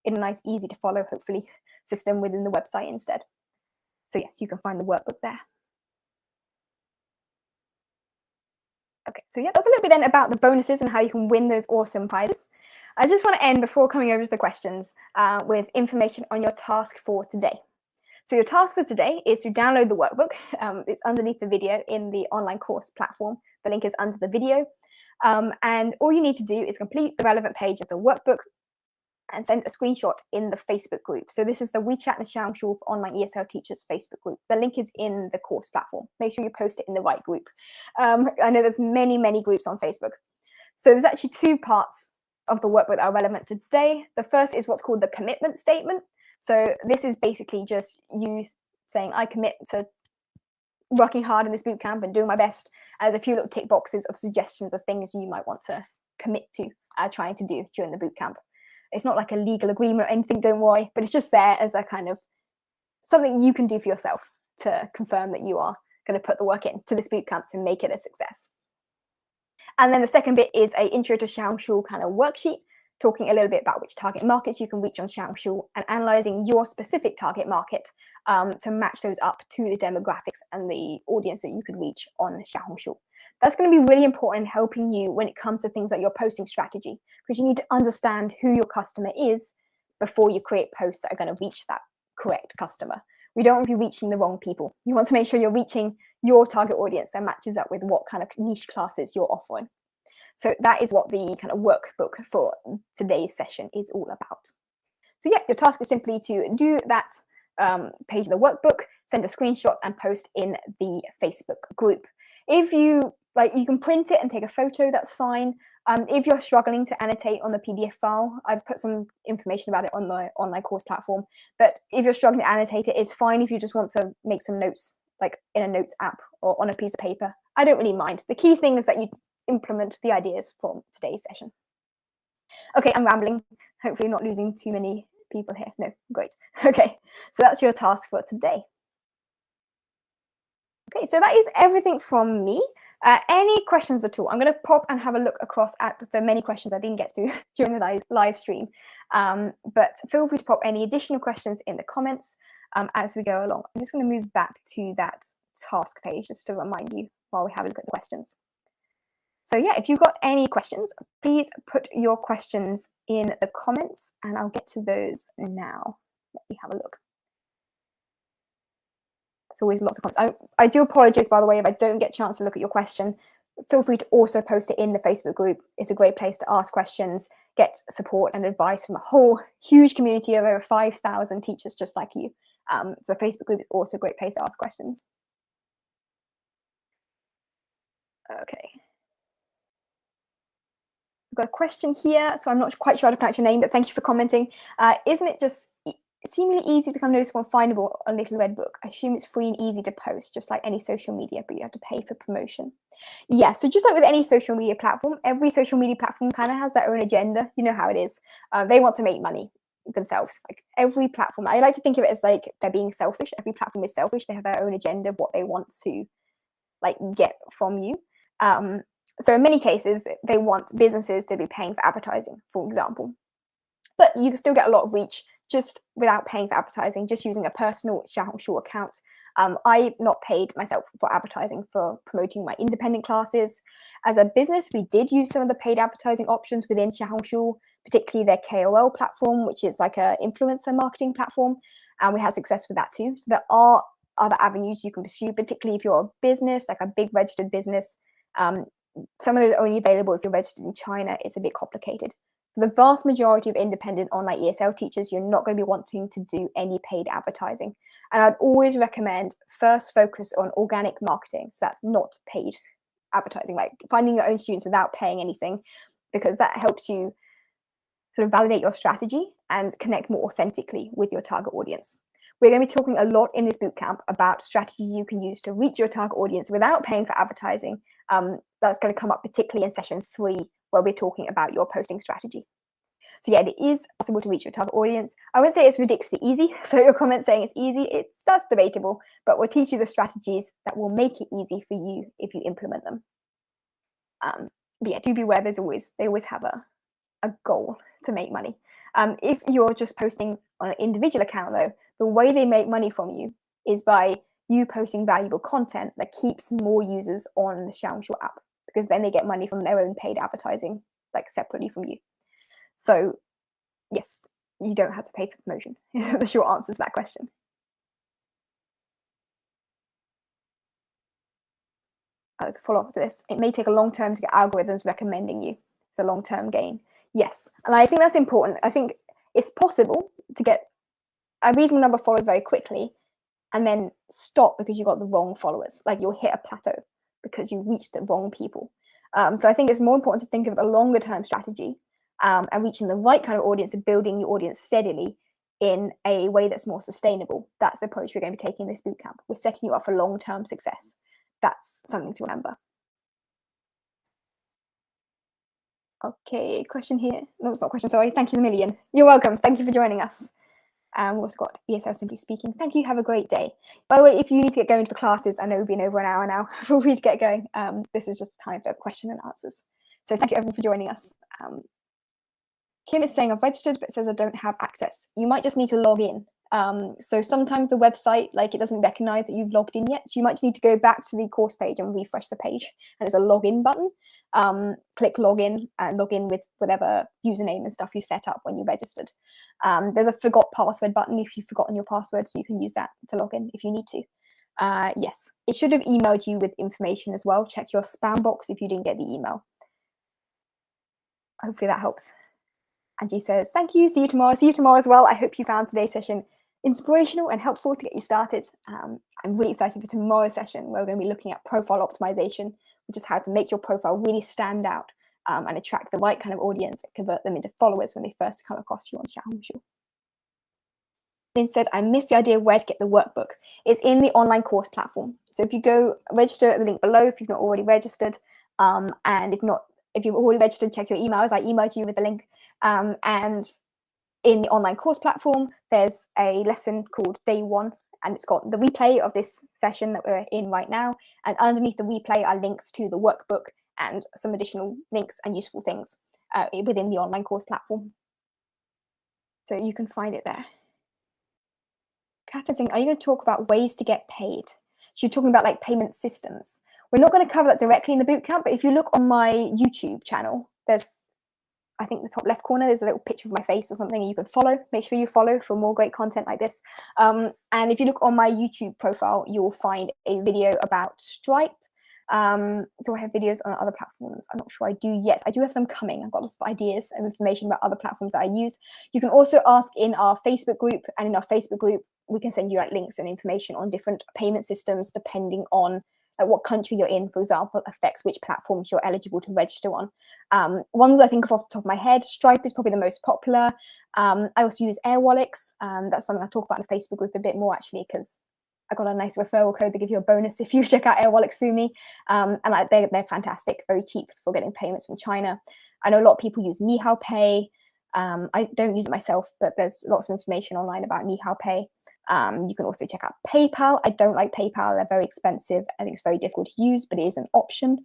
Speaker 1: in a nice, easy to follow, hopefully, system within the website instead. So yes, you can find the workbook there. Okay, so yeah, that's a little bit then about the bonuses and how you can win those awesome prizes. I just want to end before coming over to the questions with information on your task for today. So your task for today is to download the workbook. It's underneath the video in the online course platform. The link is under the video. And all you need to do is complete the relevant page of the workbook and send a screenshot in the Facebook group. So this is the WeChat and XiaoHongShu for Online ESL Teachers Facebook group. The link is in the course platform. Make sure you post it in the right group. I know there's many groups on Facebook. So there's actually two parts of the workbook that are relevant today. The first is what's called the commitment statement. So this is basically just you saying, I commit to working hard in this bootcamp and doing my best. As a few little tick boxes of suggestions of things you might want to commit to trying to do during the bootcamp. It's not like a legal agreement or anything, don't worry, but it's just there as a kind of something you can do for yourself to confirm that you are going to put the work in to this bootcamp to make it a success. And then the second bit is a intro to XiaoHongShu kind of worksheet, talking a little bit about which target markets you can reach on XiaoHongShu and analyzing your specific target market to match those up to the demographics and the audience that you could reach on XiaoHongShu. That's going to be really important in helping you when it comes to things like your posting strategy, because you need to understand who your customer is before you create posts that are going to reach that correct customer. We don't want to be reaching the wrong people. You want to make sure you're reaching your target audience that matches up with what kind of niche classes you're offering. So that is what the kind of workbook for today's session is all about. So yeah, your task is simply to do that page of the workbook, send a screenshot and post in the Facebook group. If you like, you can print it and take a photo, that's fine. If you're struggling to annotate on the PDF file, I've put some information about it on the online course platform, but if you're struggling to annotate it, it's fine if you just want to make some notes, like in a notes app or on a piece of paper. I don't really mind. The key thing is that you implement the ideas from today's session. Okay, I'm rambling, hopefully not losing too many people here. No, great. Okay, so that's your task for today. Okay, so that is everything from me. Any questions at all? I'm going to pop and have a look across at the many questions I didn't get through during the live stream. But feel free to pop any additional questions in the comments as we go along. I'm just going to move back to that task page just to remind you while we have a look at the questions. So yeah, if you've got any questions, please put your questions in the comments and I'll get to those now. Let me have a look. There's always lots of comments. I do apologize, by the way, if I don't get a chance to look at your question. Feel free to also post it in the Facebook group. It's a great place to ask questions, get support and advice from a whole huge community of over 5,000 teachers just like you. So the Facebook group is also a great place to ask questions. Okay. I've got a question here, so I'm not quite sure how to pronounce your name, but thank you for commenting. Isn't it just seemingly easy to become noticeable and findable on Little Red Book? I assume it's free and easy to post, just like any social media, but you have to pay for promotion. Yeah, so just like with any social media platform, every social media platform kind of has their own agenda. You know how it is. They want to make money themselves. Like every platform, I like to think of it as like they're being selfish. Every platform is selfish. They have their own agenda of what they want to like get from you. So in many cases, they want businesses to be paying for advertising, for example. But you can still get a lot of reach just without paying for advertising, just using a personal XiaoHongShu account. I've not paid myself for advertising for promoting my independent classes. As a business, we did use some of the paid advertising options within XiaoHongShu, particularly their KOL platform, which is like an influencer marketing platform. And we had success with that too. So there are other avenues you can pursue, particularly if you're a business, like a big registered business. Some of those are only available if you're registered in China. It's a bit complicated. For the vast majority of independent online ESL teachers, you're not going to be wanting to do any paid advertising. And I'd always recommend first focus on organic marketing. So that's not paid advertising, like finding your own students without paying anything, because that helps you sort of validate your strategy and connect more authentically with your target audience. We're going to be talking a lot in this bootcamp about strategies you can use to reach your target audience without paying for advertising. that's going to come up particularly in session 3, where we're talking about your posting strategy. So yeah, it is possible to reach your target audience. I wouldn't say it's ridiculously easy. So your comment saying it's easy, that's debatable, but we'll teach you the strategies that will make it easy for you if you implement them. But yeah, do be aware they always have a goal to make money. If you're just posting on an individual account though, the way they make money from you is by you posting valuable content that keeps more users on the XiaoHongShu app, because then they get money from their own paid advertising, like separately from you. So yes, you don't have to pay for promotion. The short answer to that question. As a follow-up to this, it may take a long time to get algorithms recommending you. It's a long-term gain. Yes, and I think that's important. I think it's possible to get a reasonable number of followers very quickly and then stop because you got the wrong followers. Like you'll hit a plateau because you reached the wrong people. So I think it's more important to think of a longer-term strategy and reaching the right kind of audience and building your audience steadily in a way that's more sustainable. That's the approach we're going to be taking in this bootcamp. We're setting you up for long-term success. That's something to remember. Okay, question here. No, it's not a question, sorry. Thank you a million. You're welcome. Thank you for joining us. We've also got ESL Simply Speaking. Thank you. Have a great day. By the way, if you need to get going for classes, I know we've been over an hour now. Feel free to get going. This is just time for question and answers. So thank you everyone for joining us. Kim is saying I've registered, but it says I don't have access. You might just need to log in. So sometimes the website, like, it doesn't recognize that you've logged in yet. So you might just need to go back to the course page and refresh the page. And there's a login button. Click login and log in with whatever username and stuff you set up when you registered. There's a forgot password button if you've forgotten your password, so you can use that to log in if you need to. Yes, it should have emailed you with information as well. Check your spam box if you didn't get the email. Hopefully that helps. Angie says, thank you. See you tomorrow. See you tomorrow as well. I hope you found today's session inspirational and helpful to get you started. I'm really excited for tomorrow's session, where we're going to be looking at profile optimization, which is how to make your profile really stand out and attract the right kind of audience and convert them into followers when they first come across you on XiaoHongShu. Instead, I missed the idea of where to get the workbook. It's in the online course platform. So if you go register at the link below, if you've not already registered, and if you've already registered, check your emails. I emailed you with the link. And in the online course platform, there's a lesson called Day 1, and it's got the replay of this session that we're in right now. And underneath the replay are links to the workbook and some additional links and useful things within the online course platform. So you can find it there. Catherine's saying, are you going to talk about ways to get paid? So you're talking about like payment systems. We're not going to cover that directly in the bootcamp, but if you look on my YouTube channel, there's, I think the top left corner, there's a little picture of my face or something, and you can follow. Make sure you follow for more great content like this. And if you look on my YouTube profile, you'll find a video about Stripe. Do I have videos on other platforms? I'm not sure I do yet. I do have some coming. I've got lots of ideas and information about other platforms that I use. You can also ask in our Facebook group, and in our Facebook group, we can send you out links and information on different payment systems depending on what country you're in, for example, affects which platforms you're eligible to register on. Ones I think of off the top of my head, Stripe is probably the most popular. I also use Airwallex. That's something I talk about in the Facebook group a bit more, actually, because I got a nice referral code to give you a bonus if you check out Airwallex through me. And they're fantastic, very cheap for getting payments from China. I know a lot of people use Nihao Pay. I don't use it myself, but there's lots of information online about Nihao Pay. You can also check out PayPal. I don't like PayPal. They're very expensive. I think it's very difficult to use, but it is an option.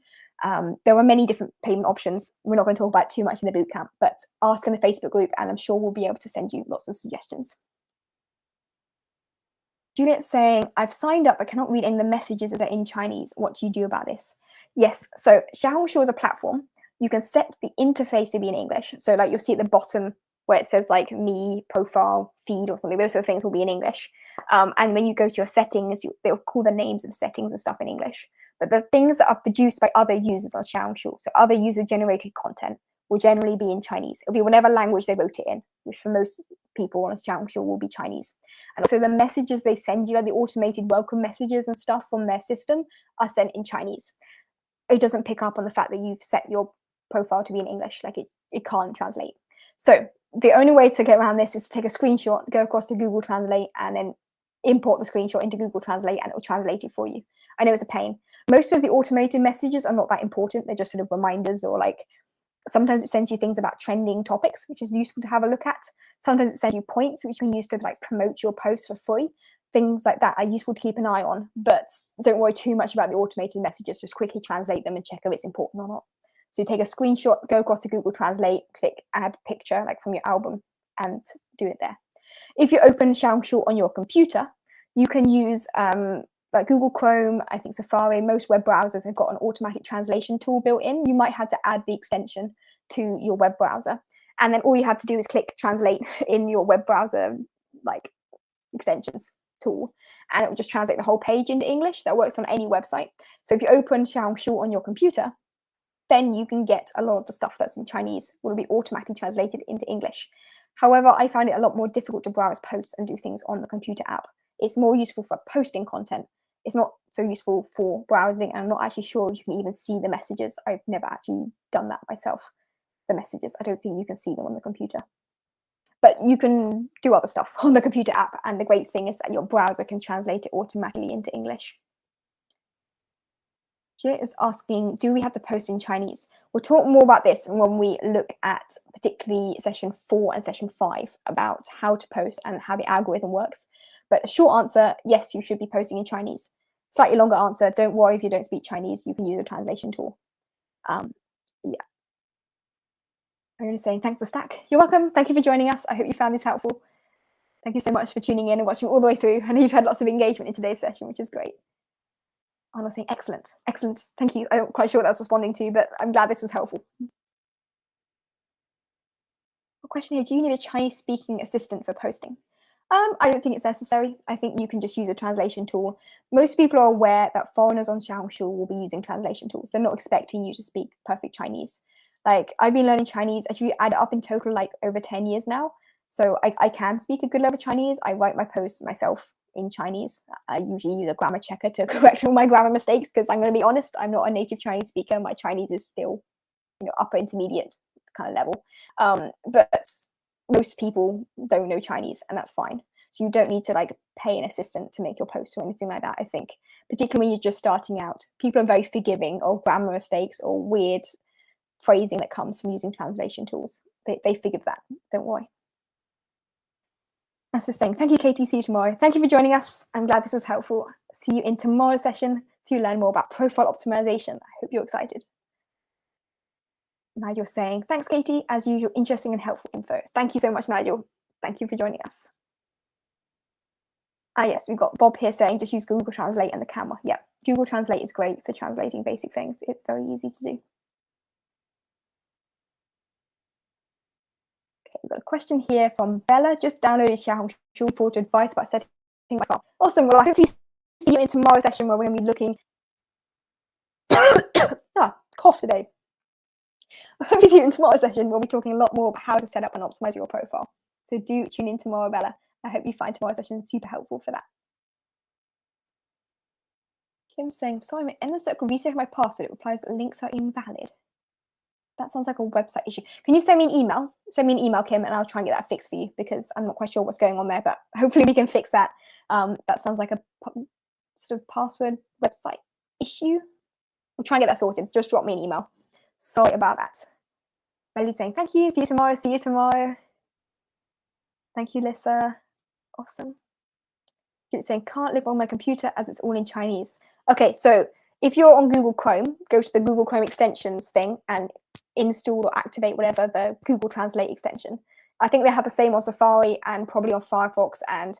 Speaker 1: There are many different payment options. We're not going to talk about too much in the bootcamp, but ask in the Facebook group, and I'm sure we'll be able to send you lots of suggestions. Juliet's saying, I've signed up, but cannot read any of the messages that are in Chinese. What do you do about this? Yes, so XiaoHongShu is a platform. You can set the interface to be in English. So like you'll see at the bottom where it says like me, profile, feed or something, those sort of things will be in English. And when you go to your settings, they'll call the names of the settings and stuff in English. But the things that are produced by other users on XiaoHongShu, so other user-generated content, will generally be in Chinese. It'll be whatever language they wrote it in, which for most people on XiaoHongShu will be Chinese. And so the messages they send you, like the automated welcome messages and stuff from their system, are sent in Chinese. It doesn't pick up on the fact that you've set your profile to be in English, like it can't translate. So the only way to get around this is to take a screenshot, go across to Google Translate, and then import the screenshot into Google Translate, and it will translate it for you. I know it's a pain. Most of the automated messages are not that important. They're just sort of reminders, or like sometimes it sends you things about trending topics, which is useful to have a look at. Sometimes it sends you points, which you can use to like promote your post for free. Things like that are useful to keep an eye on, but don't worry too much about the automated messages. Just quickly translate them and check if it's important or not. So you take a screenshot, go across to Google Translate, click add picture like from your album, and do it there. If you open XiaoHongShu on your computer, you can use like Google Chrome, I think Safari, most web browsers have got an automatic translation tool built in. You might have to add the extension to your web browser. And then all you have to do is click translate in your web browser, like extensions tool, and it will just translate the whole page into English. That works on any website. So if you open XiaoHongShu on your computer, then you can get a lot of the stuff that's in Chinese will be automatically translated into English. However, I find it a lot more difficult to browse posts and do things on the computer app. It's more useful for posting content. It's not so useful for browsing, and I'm not actually sure if you can even see the messages. I've never actually done that myself. The messages, I don't think you can see them on the computer. But you can do other stuff on the computer app, and the great thing is that your browser can translate it automatically into English. Jay is asking, do we have to post in Chinese? We'll talk more about this when we look at particularly session 4 and session 5 about how to post and how the algorithm works. But a short answer, yes, you should be posting in Chinese. Slightly longer answer, don't worry if you don't speak Chinese, you can use a translation tool. Yeah. I'm really saying thanks to Stack. You're welcome. Thank you for joining us. I hope you found this helpful. Thank you so much for tuning in and watching all the way through. I know you've had lots of engagement in today's session, which is great. I'm not saying excellent, excellent. Thank you. I'm not quite sure what that's responding to, but I'm glad this was helpful. A question here, do you need a Chinese speaking assistant for posting? I don't think it's necessary. I think you can just use a translation tool. Most people are aware that foreigners on XiaoHongShu will be using translation tools. They're not expecting you to speak perfect Chinese. Like, I've been learning Chinese, actually add up in total like over 10 years now. So I can speak a good level of Chinese. I write my posts myself in Chinese. I usually use a grammar checker to correct all my grammar mistakes, because I'm going to be honest, I'm not a native Chinese speaker. My Chinese is still, upper intermediate kind of level. But most people don't know Chinese, and that's fine. So you don't need to like pay an assistant to make your posts or anything like that. I think, particularly when you're just starting out, people are very forgiving of grammar mistakes or weird phrasing that comes from using translation tools. They forgive that. Don't worry. That's the same. Thank you, Katie. See you tomorrow. Thank you for joining us. I'm glad this was helpful. See you in tomorrow's session to learn more about profile optimization. I hope you're excited. Nigel saying, thanks, Katie. As usual, interesting and helpful info. Thank you so much, Nigel. Thank you for joining us. Yes, we've got Bob here saying just use Google Translate and the camera. Yeah, Google Translate is great for translating basic things. It's very easy to do. Okay, we've got a question here from Bella. Just downloaded XiaoHongShu for advice about setting my file. Awesome. Well, I hope you see you in tomorrow's session where we're going to be looking. Cough today. I hope you see you in tomorrow's session. We'll be talking a lot more about how to set up and optimize your profile. So do tune in tomorrow, Bella. I hope you find tomorrow's session super helpful for that. Kim's saying, sorry, I'm in the circle resetting my password. It replies that links are invalid. That sounds like a website issue. Can you send me an email? Send me an email, Kim, and I'll try and get that fixed for you, because I'm not quite sure what's going on there, but hopefully we can fix that. That sounds like a sort of password website issue. We'll try and get that sorted. Just drop me an email. Sorry about that. Belly's saying, thank you. See you tomorrow. See you tomorrow. Thank you, Lissa. Awesome. It's saying, can't live on my computer as it's all in Chinese. Okay, so if you're on Google Chrome, go to the Google Chrome extensions thing and install or activate whatever the Google Translate extension. I think they have the same on Safari and probably on Firefox and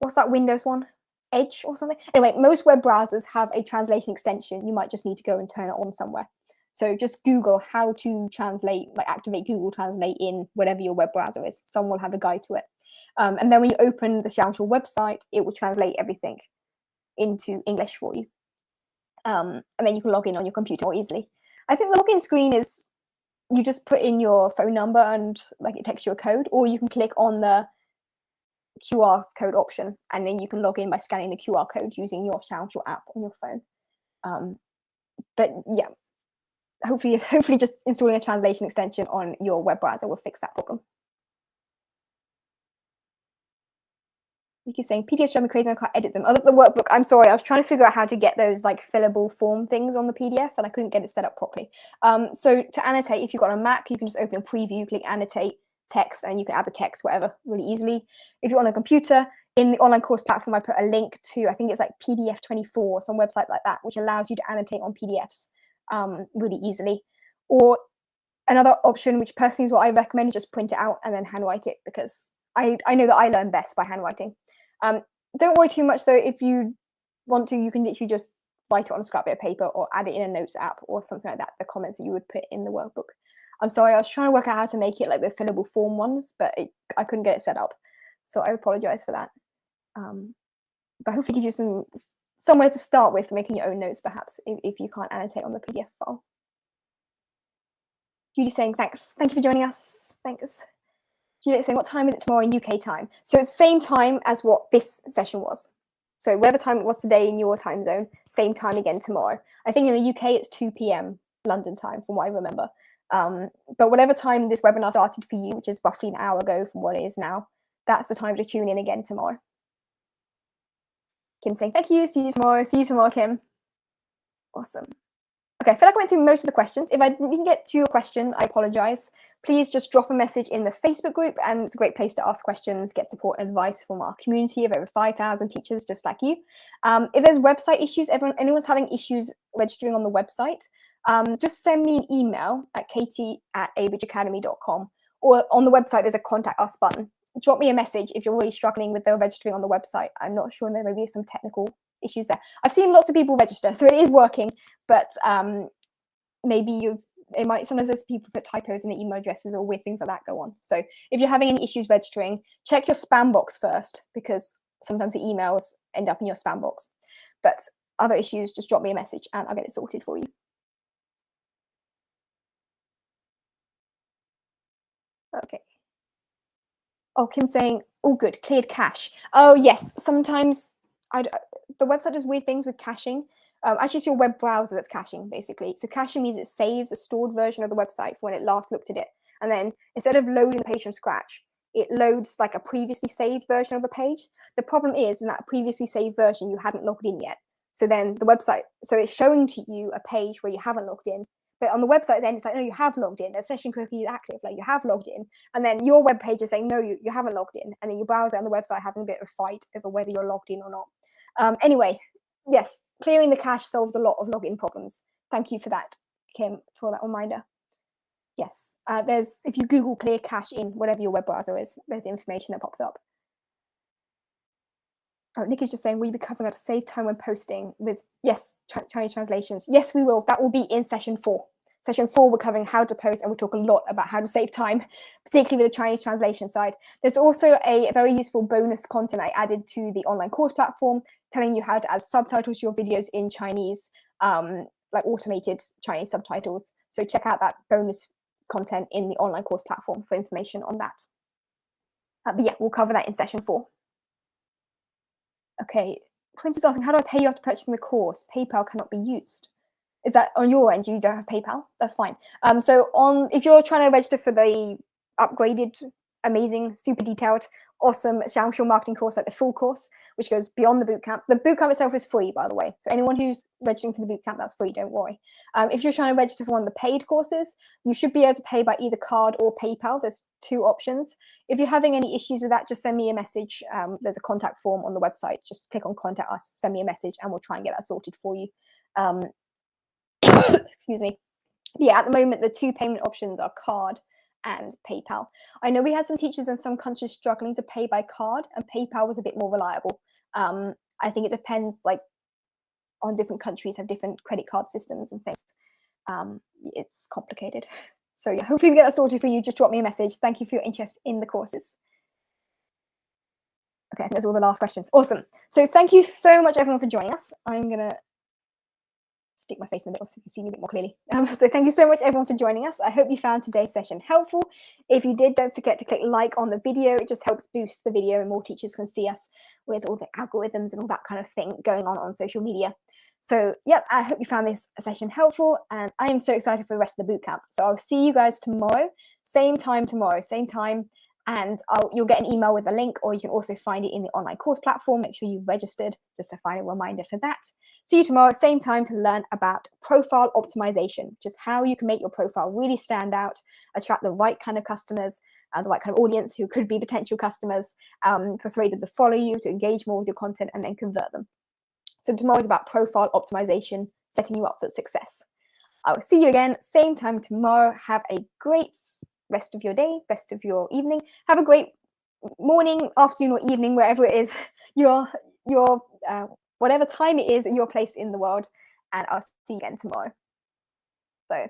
Speaker 1: what's that Windows one? Edge or something? Anyway, most web browsers have a translation extension. You might just need to go and turn it on somewhere. So just Google how to translate, like activate Google Translate in whatever your web browser is. Someone will have a guide to it. And then when you open the XiaoHongShu website, it will translate everything into English for you. And then you can log in on your computer more easily. I think the login screen is, you just put in your phone number and like it takes you a code, or you can click on the QR code option and then you can log in by scanning the QR code using your XiaoHongShu app on your phone. But yeah, hopefully just installing a translation extension on your web browser will fix that problem. Nikki's saying PDFs drive me crazy and I can't edit them. Oh, that's the workbook. I'm sorry. I was trying to figure out how to get those like fillable form things on the PDF and I couldn't get it set up properly. So to annotate, if you've got a Mac, you can just open a preview, click annotate text, and you can add the text, whatever, really easily. If you're on a computer, in the online course platform, I put a link to, I think it's like PDF24, some website like that, which allows you to annotate on PDFs really easily. Or another option, which personally is what I recommend, is just print it out and then handwrite it, because I know that I learn best by handwriting. Don't worry too much though. If you want to, you can literally just write it on a scrap bit of paper or add it in a notes app or something like that, the comments that you would put in the workbook. I'm sorry, I was trying to work out how to make it like the fillable form ones, but I couldn't get it set up. So I apologize for that. But hopefully give you somewhere to start with for making your own notes, perhaps, if you can't annotate on the PDF file. Judy's saying, thanks. Thank you for joining us. Thanks. Judy's saying, what time is it tomorrow in UK time? So it's the same time as what this session was. So whatever time it was today in your time zone, same time again tomorrow. I think in the UK it's 2 p.m. London time, from what I remember. But whatever time this webinar started for you, which is roughly an hour ago from what it is now, that's the time to tune in again tomorrow. Kim saying, thank you. See you tomorrow. See you tomorrow, Kim. Awesome. Okay, I feel like I went through most of the questions. If I didn't get to your question, I apologize. Please just drop a message in the Facebook group, and it's a great place to ask questions, get support and advice from our community of over 5,000 teachers just like you. If there's website issues, anyone's having issues registering on the website, just send me an email at katie@abridgeacademy.com, or on the website there's a contact us button. Drop me a message if you're really struggling with the registering on the website. I'm not sure, there may be some technical issues there. I've seen lots of people register, so it is working, but maybe sometimes there's people put typos in the email addresses or weird things like that go on. So if you're having any issues registering, check your spam box first, because sometimes the emails end up in your spam box. But other issues, just drop me a message and I'll get it sorted for you. Okay. Oh, Kim's saying, all good, cleared cache. Oh yes, sometimes the website does weird things with caching. Actually, it's your web browser that's caching, basically. So caching means it saves a stored version of the website for when it last looked at it. And then instead of loading the page from scratch, it loads like a previously saved version of the page. The problem is, in that previously saved version, you hadn't logged in yet. So then the website, so it's showing to you a page where you haven't logged in. But on the website's end, it's like, no, you have logged in. The session cookie is active, like you have logged in. And then your web page is saying, no, you haven't logged in. And then your browser and the website having a bit of a fight over whether you're logged in or not. Anyway, yes, clearing the cache solves a lot of login problems. Thank you for that, Kim, for that reminder. Yes, if you Google clear cache in whatever your web browser is, there's information that pops up. Oh, Nick is just saying, will you be covering how to save time when posting with, yes, Chinese translations? Yes, we will. That will be in session 4. Session 4, we're covering how to post, and we'll talk a lot about how to save time, particularly with the Chinese translation side. There's also a very useful bonus content I added to the online course platform, telling you how to add subtitles to your videos in Chinese, like automated Chinese subtitles. So check out that bonus content in the online course platform for information on that. But yeah, we'll cover that in session 4. Okay, Quince is asking, how do I pay you after purchasing the course? PayPal cannot be used. Is that on your end? You don't have PayPal? That's fine. So if you're trying to register for the upgraded, amazing, super detailed, awesome XiaoHongShu marketing course, like the full course, which goes beyond the bootcamp. The bootcamp itself is free, by the way. So anyone who's registering for the bootcamp, that's free, don't worry. If you're trying to register for one of the paid courses, you should be able to pay by either card or PayPal. There's 2 options. If you're having any issues with that, just send me a message. There's a contact form on the website. Just click on contact us, send me a message, and we'll try and get that sorted for you. Excuse me. Yeah, at the moment, the 2 payment options are card and PayPal. I know we had some teachers in some countries struggling to pay by card, and PayPal was a bit more reliable. I think it depends, like, on different countries have different credit card systems and things. It's complicated. So yeah, hopefully we get that sorted for you. Just drop me a message. Thank you for your interest in the courses. Okay, I think that's all the last questions. Awesome. So thank you so much, everyone, for joining us. I'm going to stick my face in the middle so you can see me a bit more clearly. So thank you so much, everyone, for joining us. I hope you found today's session helpful. If you did, don't forget to click like on the video. It just helps boost the video and more teachers can see us with all the algorithms and all that kind of thing going on social media. So yeah, I hope you found this session helpful, and I am so excited for the rest of the bootcamp. So I'll see you guys tomorrow, same time tomorrow, same time and you'll get an email with a link, or you can also find it in the online course platform. Make sure you've registered just to find a reminder for that. See you tomorrow, same time, to learn about profile optimization, just how you can make your profile really stand out, attract the right kind of customers, the right kind of audience who could be potential customers, persuade them to follow you, to engage more with your content, and then convert them. So tomorrow is about profile optimization, setting you up for success. I will see you again, same time tomorrow. Have a great rest of your day, rest of your evening. Have a great morning, afternoon, or evening, wherever it is your whatever time it is, your place in the world. And I'll see you again tomorrow. So